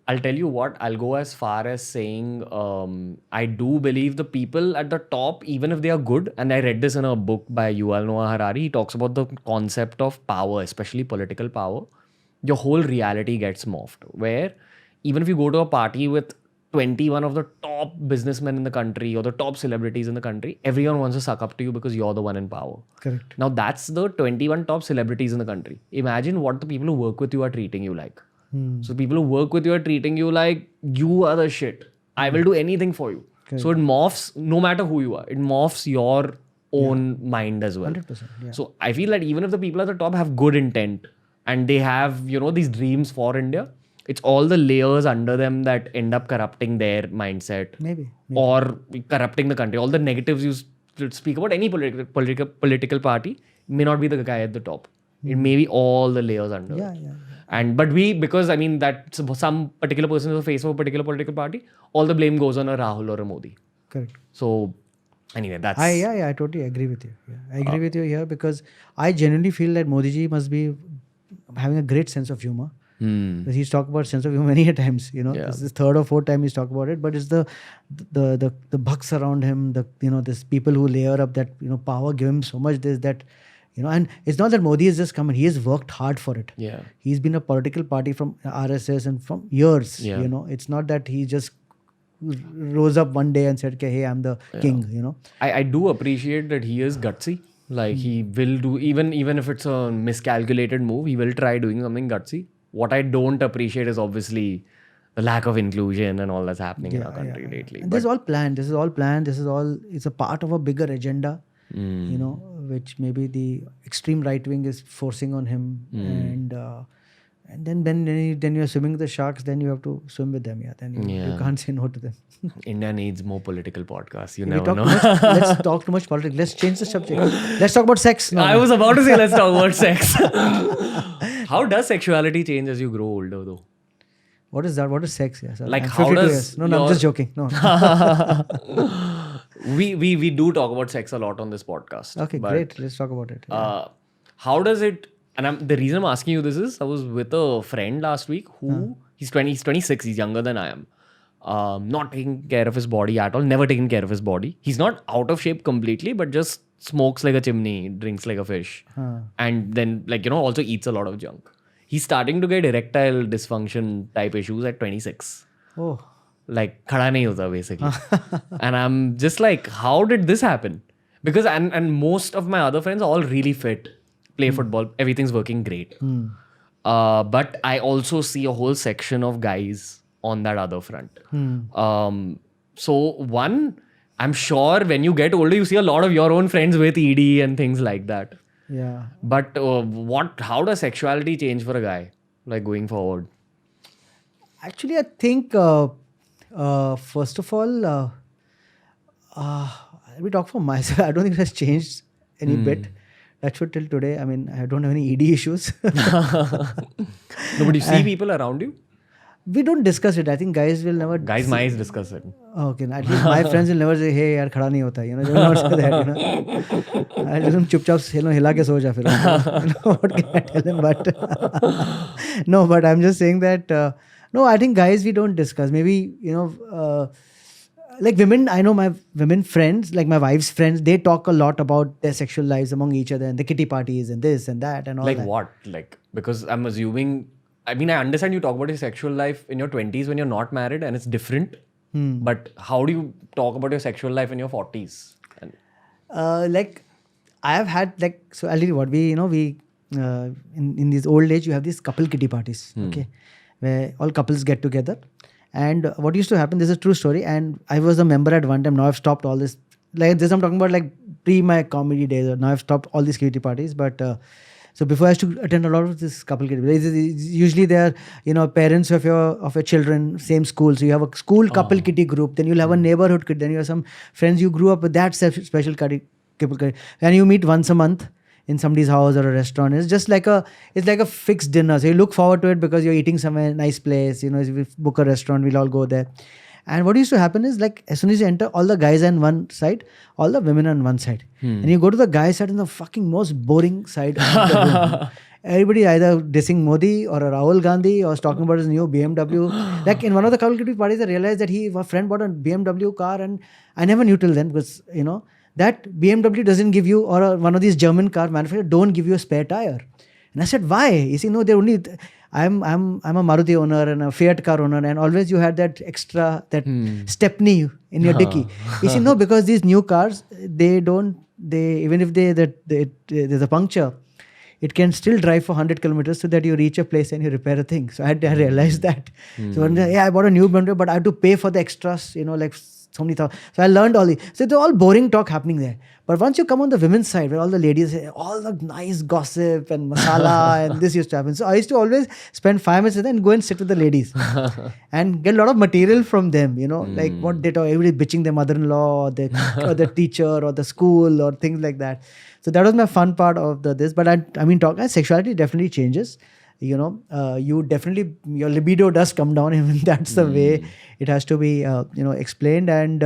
I'll tell you what, I'll go as far as saying I do believe the people at the top, even if they are good, and I read this in a book by Yuval Noah Harari, he talks about the concept of power, especially political power. Your whole reality gets morphed, where even if you go to a party with 21 of the top businessmen in the country or the top celebrities in the country, everyone wants to suck up to you because you're the one in power. Correct. Now that's the 21 top celebrities in the country. Imagine what the people who work with you are treating you like. So people who work with you are treating you like you are the shit. I will do anything for you. Correct. So it morphs, no matter who you are, it morphs your own mind as well. 100%. Yeah. So I feel that even if the people at the top have good intent and they have, these dreams for India, it's all the layers under them that end up corrupting their mindset. Maybe. Or corrupting the country. All the negatives you speak about any political party may not be the guy at the top. It may be all the layers under it. But because that some particular person is the face of a particular political party, all the blame goes on a Rahul or a Modi. Correct. So anyway, that's... I totally agree with you. Yeah. I agree with you here because I genuinely feel that Modi ji must be having a great sense of humor. Because he's talked about sense of humor many times. This is the 3rd or 4th time he's talked about it. But it's the bucks around him, this people who layer up that power, give him so much that. And it's not that Modi has just come in. He has worked hard for it. Yeah. He's been a political party from RSS and from years. Yeah. It's not that he just rose up one day and said, okay, hey, I'm the king. I do appreciate that he is gutsy. Like he will do, even if it's a miscalculated move, he will try doing something gutsy. What I don't appreciate is obviously the lack of inclusion and all that's happening in our country lately. And this is all planned. It's a part of a bigger agenda, which maybe the extreme right wing is forcing on him. And then when you're swimming with the sharks, then you have to swim with them. Then you can't say no to them. India needs more political podcasts. You never know. Let's talk too much politics. Let's change the subject. Let's talk about sex. I was about to say let's talk about sex. How does sexuality change as you grow older though? What is that? What is sex? Yeah, like how does... Years. No, I'm just joking. No. We do talk about sex a lot on this podcast. Okay, great. Let's talk about it. How does it... And the reason I'm asking you this is I was with a friend last week who... He's 26. He's younger than I am. Not taking care of his body at all. Never taken care of his body. He's not out of shape completely, but just smokes like a chimney, drinks like a fish. And then also eats a lot of junk. He's starting to get erectile dysfunction type issues at 26. Oh. Like, khada nahi hota basically. And I'm just like, how did this happen? Because, and most of my other friends are all really fit, play football, everything's working great. But I also see a whole section of guys on that other front. So one, I'm sure when you get older, you see a lot of your own friends with ED and things like that. Yeah. But how does sexuality change for a guy, like going forward? Actually, I think first of all, let me talk for myself. I don't think it has changed any bit. That's what till today. I mean, I don't have any ED issues. No, but you see people around you? We don't discuss it. I think guys will never. Guys might discuss it. Okay, at least my friends will never say, "Hey, यार खड़ा नहीं होता." You know, they will not say that. You know, I just चुपचाप हिला के सो जा फिर. You know, what can I tell him? But no, but I'm just saying that. No, I think guys we don't discuss. Maybe like women. I know my women friends, like my wife's friends. They talk a lot about their sexual lives among each other and the kitty parties and this and that and all. Like that. what? Like, because I'm assuming. I mean, I understand you talk about your sexual life in your 20s when you're not married and it's different. But how do you talk about your sexual life in your 40s? Like I have had so I'll tell you what we in this old age you have these couple kitty parties, okay, where all couples get together, and what used to happen, this is a true story, and I was a member at one time. Now I've stopped all this. Like this I'm talking about like pre my comedy days. Now I've stopped all these kitty parties, but so before I used to attend a lot of this couple kitty parties. Usually they are parents of your children, same school, so you have a school couple kitty group, then you'll have a neighborhood kitty, then you have some friends you grew up with, that special couple kitty, and you meet once a month in somebody's house or a restaurant. It's just like a fixed dinner, so you look forward to it because you're eating somewhere nice place. If we book a restaurant, we'll all go there. And what used to happen is, like, as soon as you enter, all the guys are on one side, all the women are on one side. And you go to the guy side, and the fucking most boring side of the room. Everybody either dissing Modi or Rahul Gandhi or talking about his new BMW. Like in one of the couple parties, I realized that a friend bought a BMW car, and I never knew till then because, that BMW doesn't give you, or one of these German car manufacturers don't give you a spare tire. And I said, why? You see, no, they're only... I'm a Maruti owner and a Fiat car owner, and always you had that extra, that stepney in your dicky. You see, no, because these new cars, even if there's a puncture, it can still drive for 100 kilometers so that you reach a place and you repair a thing. So I realized that. So one day, I bought a new BMW, but I had to pay for the extras, like so many thousands. So I learned all these. So it's all boring talk happening there. But once you come on the women's side, where all the ladies say all the nice gossip and masala and this used to happen. So I used to always spend 5 minutes with them and go and sit with the ladies and get a lot of material from them, like what they talk, everybody bitching their mother-in-law or their teacher or the school or things like that. So that was my fun part of this. But sexuality definitely changes. You definitely, your libido does come down, and that's the way it has to be, explained. And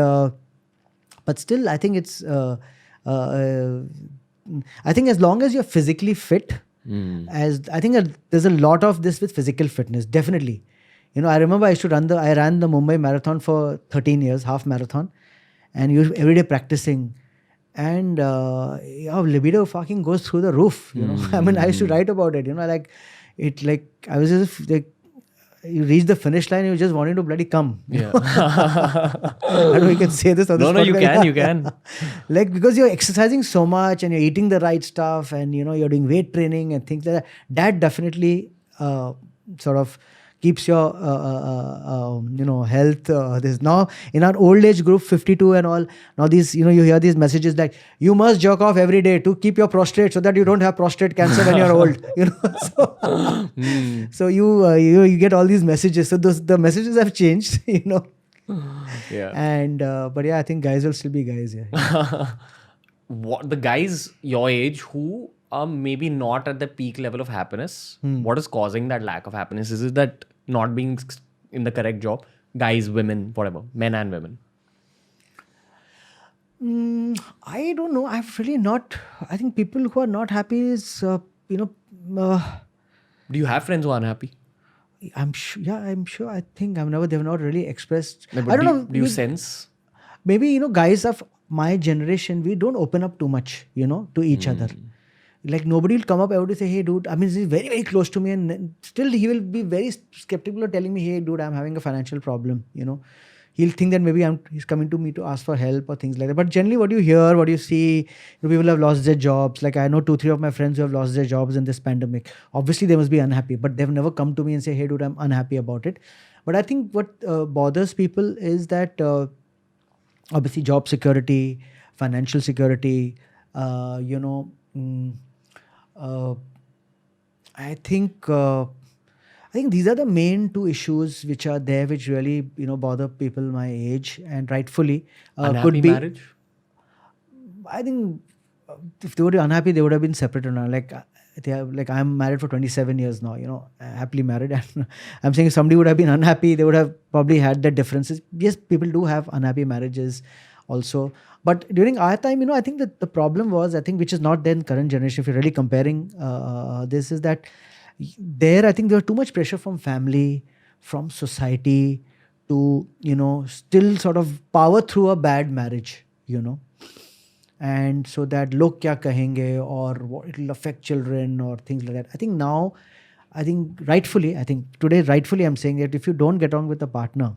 but still, I think it's, I think as long as you're physically fit, I think there's a lot of this with physical fitness, definitely. I remember I ran the Mumbai marathon for 13 years, half marathon, and every day practicing. And your libido fucking goes through the roof, I mean, I used to write about it, I was just like, you reach the finish line, you just wanted to bloody come. Yeah. I don't know, you can say this on this podcast. You can. Like, because you're exercising so much and you're eating the right stuff and, you're doing weight training and things like that. That definitely sort of keeps your, health. This now in our old age group, 52 and all, now these, you hear these messages like, you must jerk off every day to keep your prostate so that you don't have prostate cancer when you're old, So you get all these messages. So the messages have changed, Yeah. And, but yeah, I think guys will still be guys, yeah. What the guys your age who are maybe not at the peak level of happiness, what is causing that lack of happiness? Is it that not being in the correct job? Guys, women, whatever, men and women. I don't know. I've really not. I think people who are not happy is, Do you have friends who are unhappy? I'm sure. Yeah, I'm sure. I think they've not really expressed. No, I don't know. Do you sense? Maybe, guys of my generation, we don't open up too much, to each other. Like, nobody will come up and say, hey, dude, I mean, this is very, very close to me. And still he will be very skeptical of telling me, hey, dude, I'm having a financial problem, he'll think that maybe he's coming to me to ask for help or things like that. But generally what you hear, what you see, people have lost their jobs. Like I know 2-3 of my friends who have lost their jobs in this pandemic. Obviously they must be unhappy, but they've never come to me and say, hey dude, I'm unhappy about it. But I think what bothers people is that obviously job security, financial security, I think these are the main two issues which are there, which really bother people my age, and rightfully Unhappy could be. marriage? I think if they were unhappy, they would have been separate now. Like I'm married for 27 years now. Happily married, and I'm saying if somebody would have been unhappy, they would have probably had their differences. Yes, people do have unhappy marriages also. But during our time, I think that the problem was, I think, which is not there in current generation, if you're really comparing this, is that I think there was too much pressure from family, from society to, still sort of power through a bad marriage, and so that log kya kahenge, or it'll affect children or things like that. I think now, rightfully, I'm saying that if you don't get on with a partner,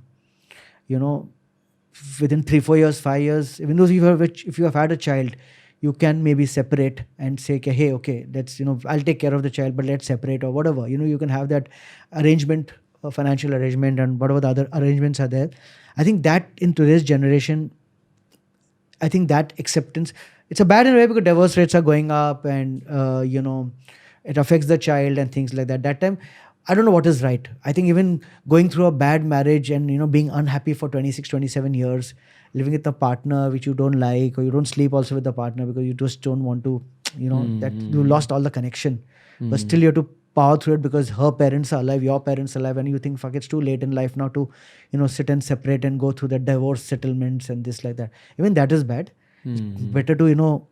within 3-4 years, 5 years, even though if you have had a child, you can maybe separate and say, hey, okay, let's, I'll take care of the child, but let's separate or whatever. You can have that arrangement, financial arrangement, and whatever the other arrangements are there. I think that in today's generation, I think that acceptance, it's a bad in a way because divorce rates are going up, and, it affects the child and things like that. That time, I don't know what is right. I think even going through a bad marriage and, being unhappy for 26, 27 years, living with a partner which you don't like, or you don't sleep also with the partner because you just don't want to, that you lost all the connection. But still you have to power through it because her parents are alive, your parents are alive, and you think, fuck, it's too late in life now to, sit and separate and go through the divorce settlements and this like that. Even that is bad. It's better to,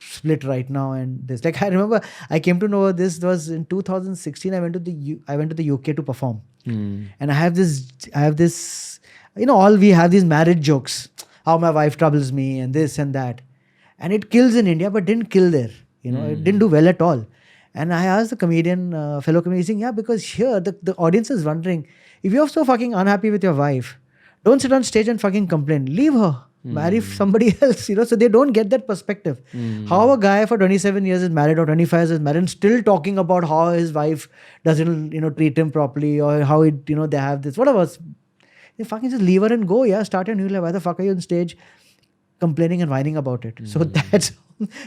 split right now. And this, like, I remember I came to know this was in 2016. I went to the UK to perform, and I have this, all we have these marriage jokes, how my wife troubles me and this and that, and it kills in India, but didn't kill there. It didn't do well at all. And I asked the fellow comedian, saying, yeah, because here the audience is wondering, if you're so fucking unhappy with your wife, don't sit on stage and fucking complain. Leave her. Marry somebody else, so they don't get that perspective. How a guy for 27 years is married or 25 years is married and still talking about how his wife doesn't, treat him properly, or how they have this, whatever. You fucking just leave her and go, start your new life. Why the fuck are you on stage complaining and whining about it? So that's,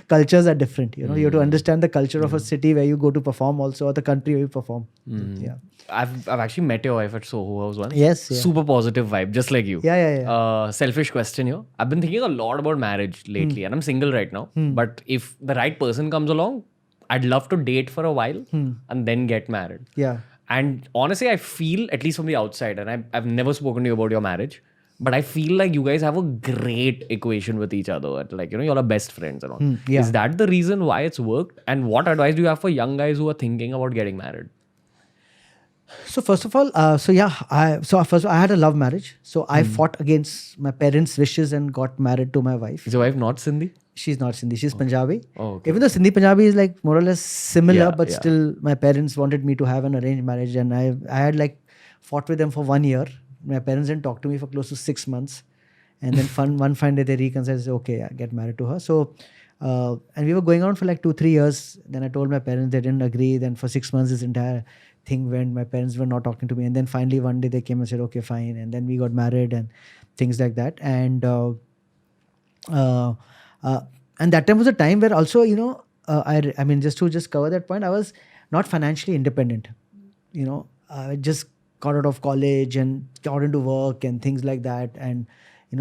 cultures are different, you have to understand the culture of a city where you go to perform also, or the country where you perform. Yeah. I've actually met your wife at Soho House once. Yes. Yeah. Super positive vibe, just like you. Yeah. Selfish question here. I've been thinking a lot about marriage lately, and I'm single right now. But if the right person comes along, I'd love to date for a while and then get married. Yeah. And honestly, I feel, at least from the outside, and I've never spoken to you about your marriage, but I feel like you guys have a great equation with each other. Like, you're all best friends and all. Yeah. Is that the reason why it's worked? And what advice do you have for young guys who are thinking about getting married? So first of all, I had a love marriage. So I fought against my parents' wishes and got married to my wife. Is your wife not Sindhi? She's not Sindhi. She's Punjabi. Oh, okay. Even though Sindhi Punjabi is like more or less similar, but still my parents wanted me to have an arranged marriage, and I had like fought with them for 1 year. My parents didn't talk to me for close to 6 months, and then one fine day they reconciled and said, okay, get married to her. So and we were going on for like 2-3 years. Then I told my parents, they didn't agree. Then for 6 months this entire thing went. My parents were not talking to me, and then finally one day they came and said, okay, fine. And then we got married and things like that. And that time was a time where also, I mean, just to cover that point, I was not financially independent. I just got out of college and got into work and things like that, and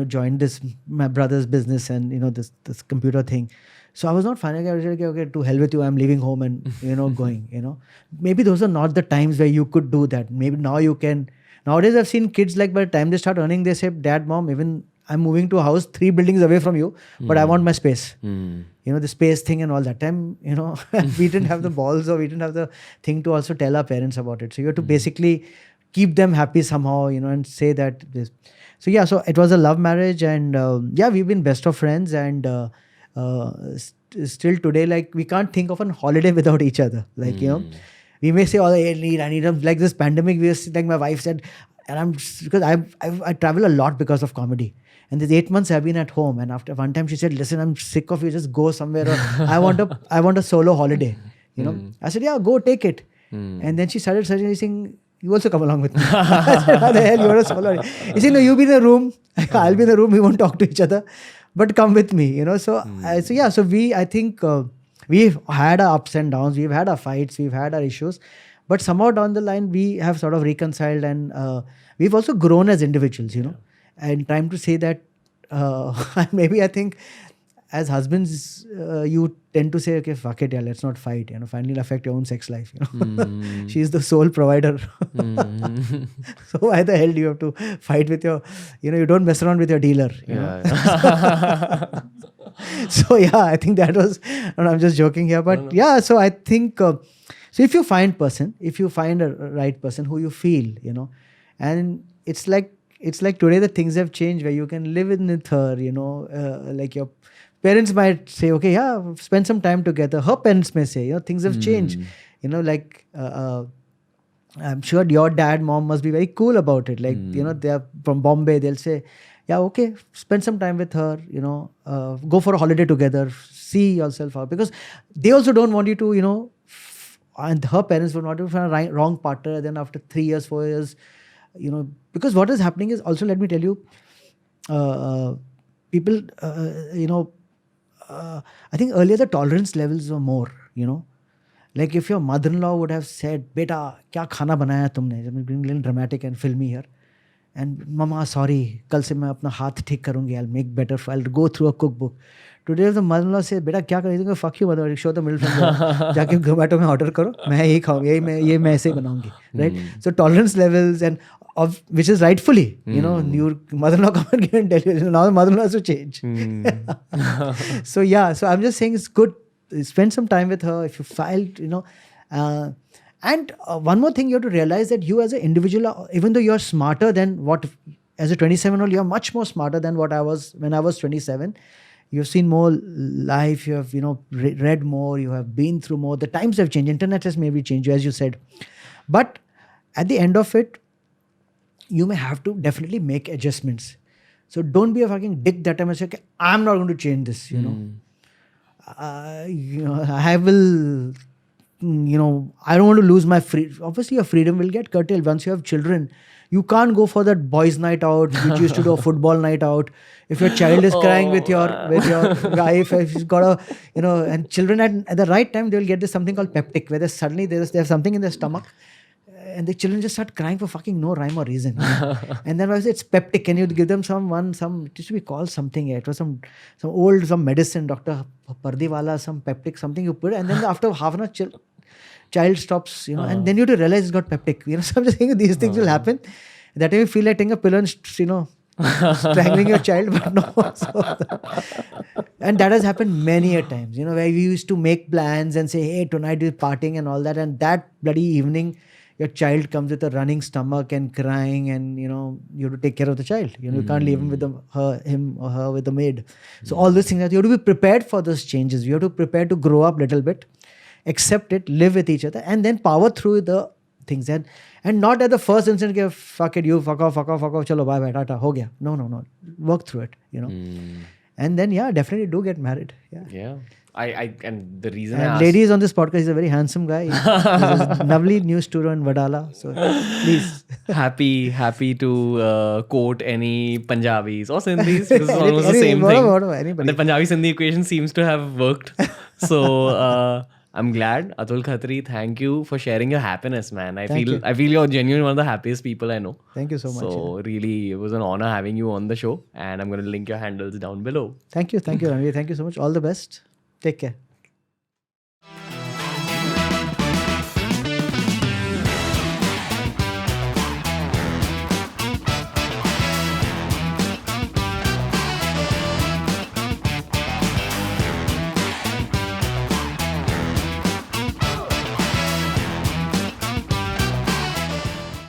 joined my brother's business and this computer thing. So I was not financially, I was like, okay, to hell with you, I'm leaving home and going. Maybe those are not the times where you could do that. Maybe now you can. Nowadays I've seen kids, like, by the time they start earning, they say, Dad, Mom, even I'm moving to a house 3 buildings away from you, but I want my space. The space thing and all that time, we didn't have the balls, or we didn't have the thing to also tell our parents about it. So you have to basically keep them happy somehow, and say that this. So so it was a love marriage, and we've been best of friends, and still today, like, we can't think of a holiday without each other. Like, we may say, oh, I need like this pandemic, like my wife said, And because I travel a lot because of comedy. And these 8 months I've been at home. And after one time she said, listen, I'm sick of you. Just go somewhere. Or I want a solo holiday. I said, yeah, go take it. And then she started suggesting, you also come along with me. I said, how the hell, you're a solo holiday. He said, no, you be in the room. I'll be in the room. We won't talk to each other. But come with me, So, so I think we've had our ups and downs. We've had our fights. We've had our issues. But somehow down the line, we have sort of reconciled, and we've also grown as individuals, And trying to say that, maybe I think as husbands, you tend to say, okay, fuck it, yeah, let's not fight. Finally affect your own sex life. She's the sole provider. So why the hell do you have to fight with your, you don't mess around with your dealer. So I think that was, I'm just joking here, but so I think, so if you find a right person who you feel, and it's like today the things have changed where you can live with her, like your parents might say, okay, yeah, spend some time together. Her parents may say, things have changed. Like I'm sure your dad, mom must be very cool about it. Like, they're from Bombay. They'll say, yeah, okay, spend some time with her, go for a holiday together, see yourself out. Because they also don't want you to, and her parents would not want to find a wrong partner. Then after 3 years, 4 years, because what is happening is also, let me tell you, people, I think earlier the tolerance levels were more, Like if your mother-in-law would have said, beta, kya khana banaya tumne? Being a little dramatic and filmy here. And mama, sorry, kal se main apna haath theek karungi. I'll make better. I'll go through a cookbook. Today if the mother-in-law says, beta, kya kar? Fuck you, mother. Show the middle finger. Jaake Zomato mein order karo. Main yahi khaungi. Ye main aise hi banaungi. Right? So tolerance levels and which is rightfully, your mother-in-law come and give and tell you. Now the mother-in-law has to change. So I'm just saying it's good. Spend some time with her. If you filed, and one more thing you have to realize that you as an individual, even though you're smarter than what, as a 27-year-old, you're much more smarter than what I was when I was 27. You've seen more life. You have, read more. You have been through more. The times have changed. Internet has maybe changed you, as you said. But at the end of it, you may have to definitely make adjustments. So don't be a fucking dick that time and say, okay, I'm not going to change this, I will, I don't want to lose my freedom. Obviously, your freedom will get curtailed once you have children. You can't go for that boys' night out, which you used to do a football night out. If your child is crying with your wife, if she's got and children at the right time, they will get this something called peptic, where suddenly they have something in their stomach. And the children just start crying for fucking no rhyme or reason. And then I say it's peptic. Can you give them it used to be called something. It was some medicine, Dr. Pardiwala, some peptic, something you put. And then after half an hour, child stops, and then you have to realize it's got peptic. So I'm just saying these things will happen. That time you feel like taking a pillow and, strangling your child, but no. And that has happened many a times, where we used to make plans and say, hey, tonight we're partying and all that. And that bloody evening, your child comes with a running stomach and crying, and you have to take care of the child. You can't leave him with him or her with the maid. So all these things, that you have to be prepared for those changes. You have to prepare to grow up a little bit, accept it, live with each other, and then power through the things. And not at the first instant, okay, fuck it, you fuck off, chalo, bye, tata, ho gaya. No. Work through it, And then, definitely do get married. Yeah. And the reason and ladies on this podcast, he's a very handsome guy. He's a lovely news studio in Vadala. So please. Happy to quote any Punjabis or Sindhis, because it's almost the same thing. And the Punjabi-Sindhi equation seems to have worked. So I'm glad. Atul Khatri, thank you for sharing your happiness, man. I feel you're genuinely one of the happiest people I know. Thank you so much. So really, it was an honor having you on the show, and I'm going to link your handles down below. Thank you, Ranveer. Thank you so much. All the best. Take care.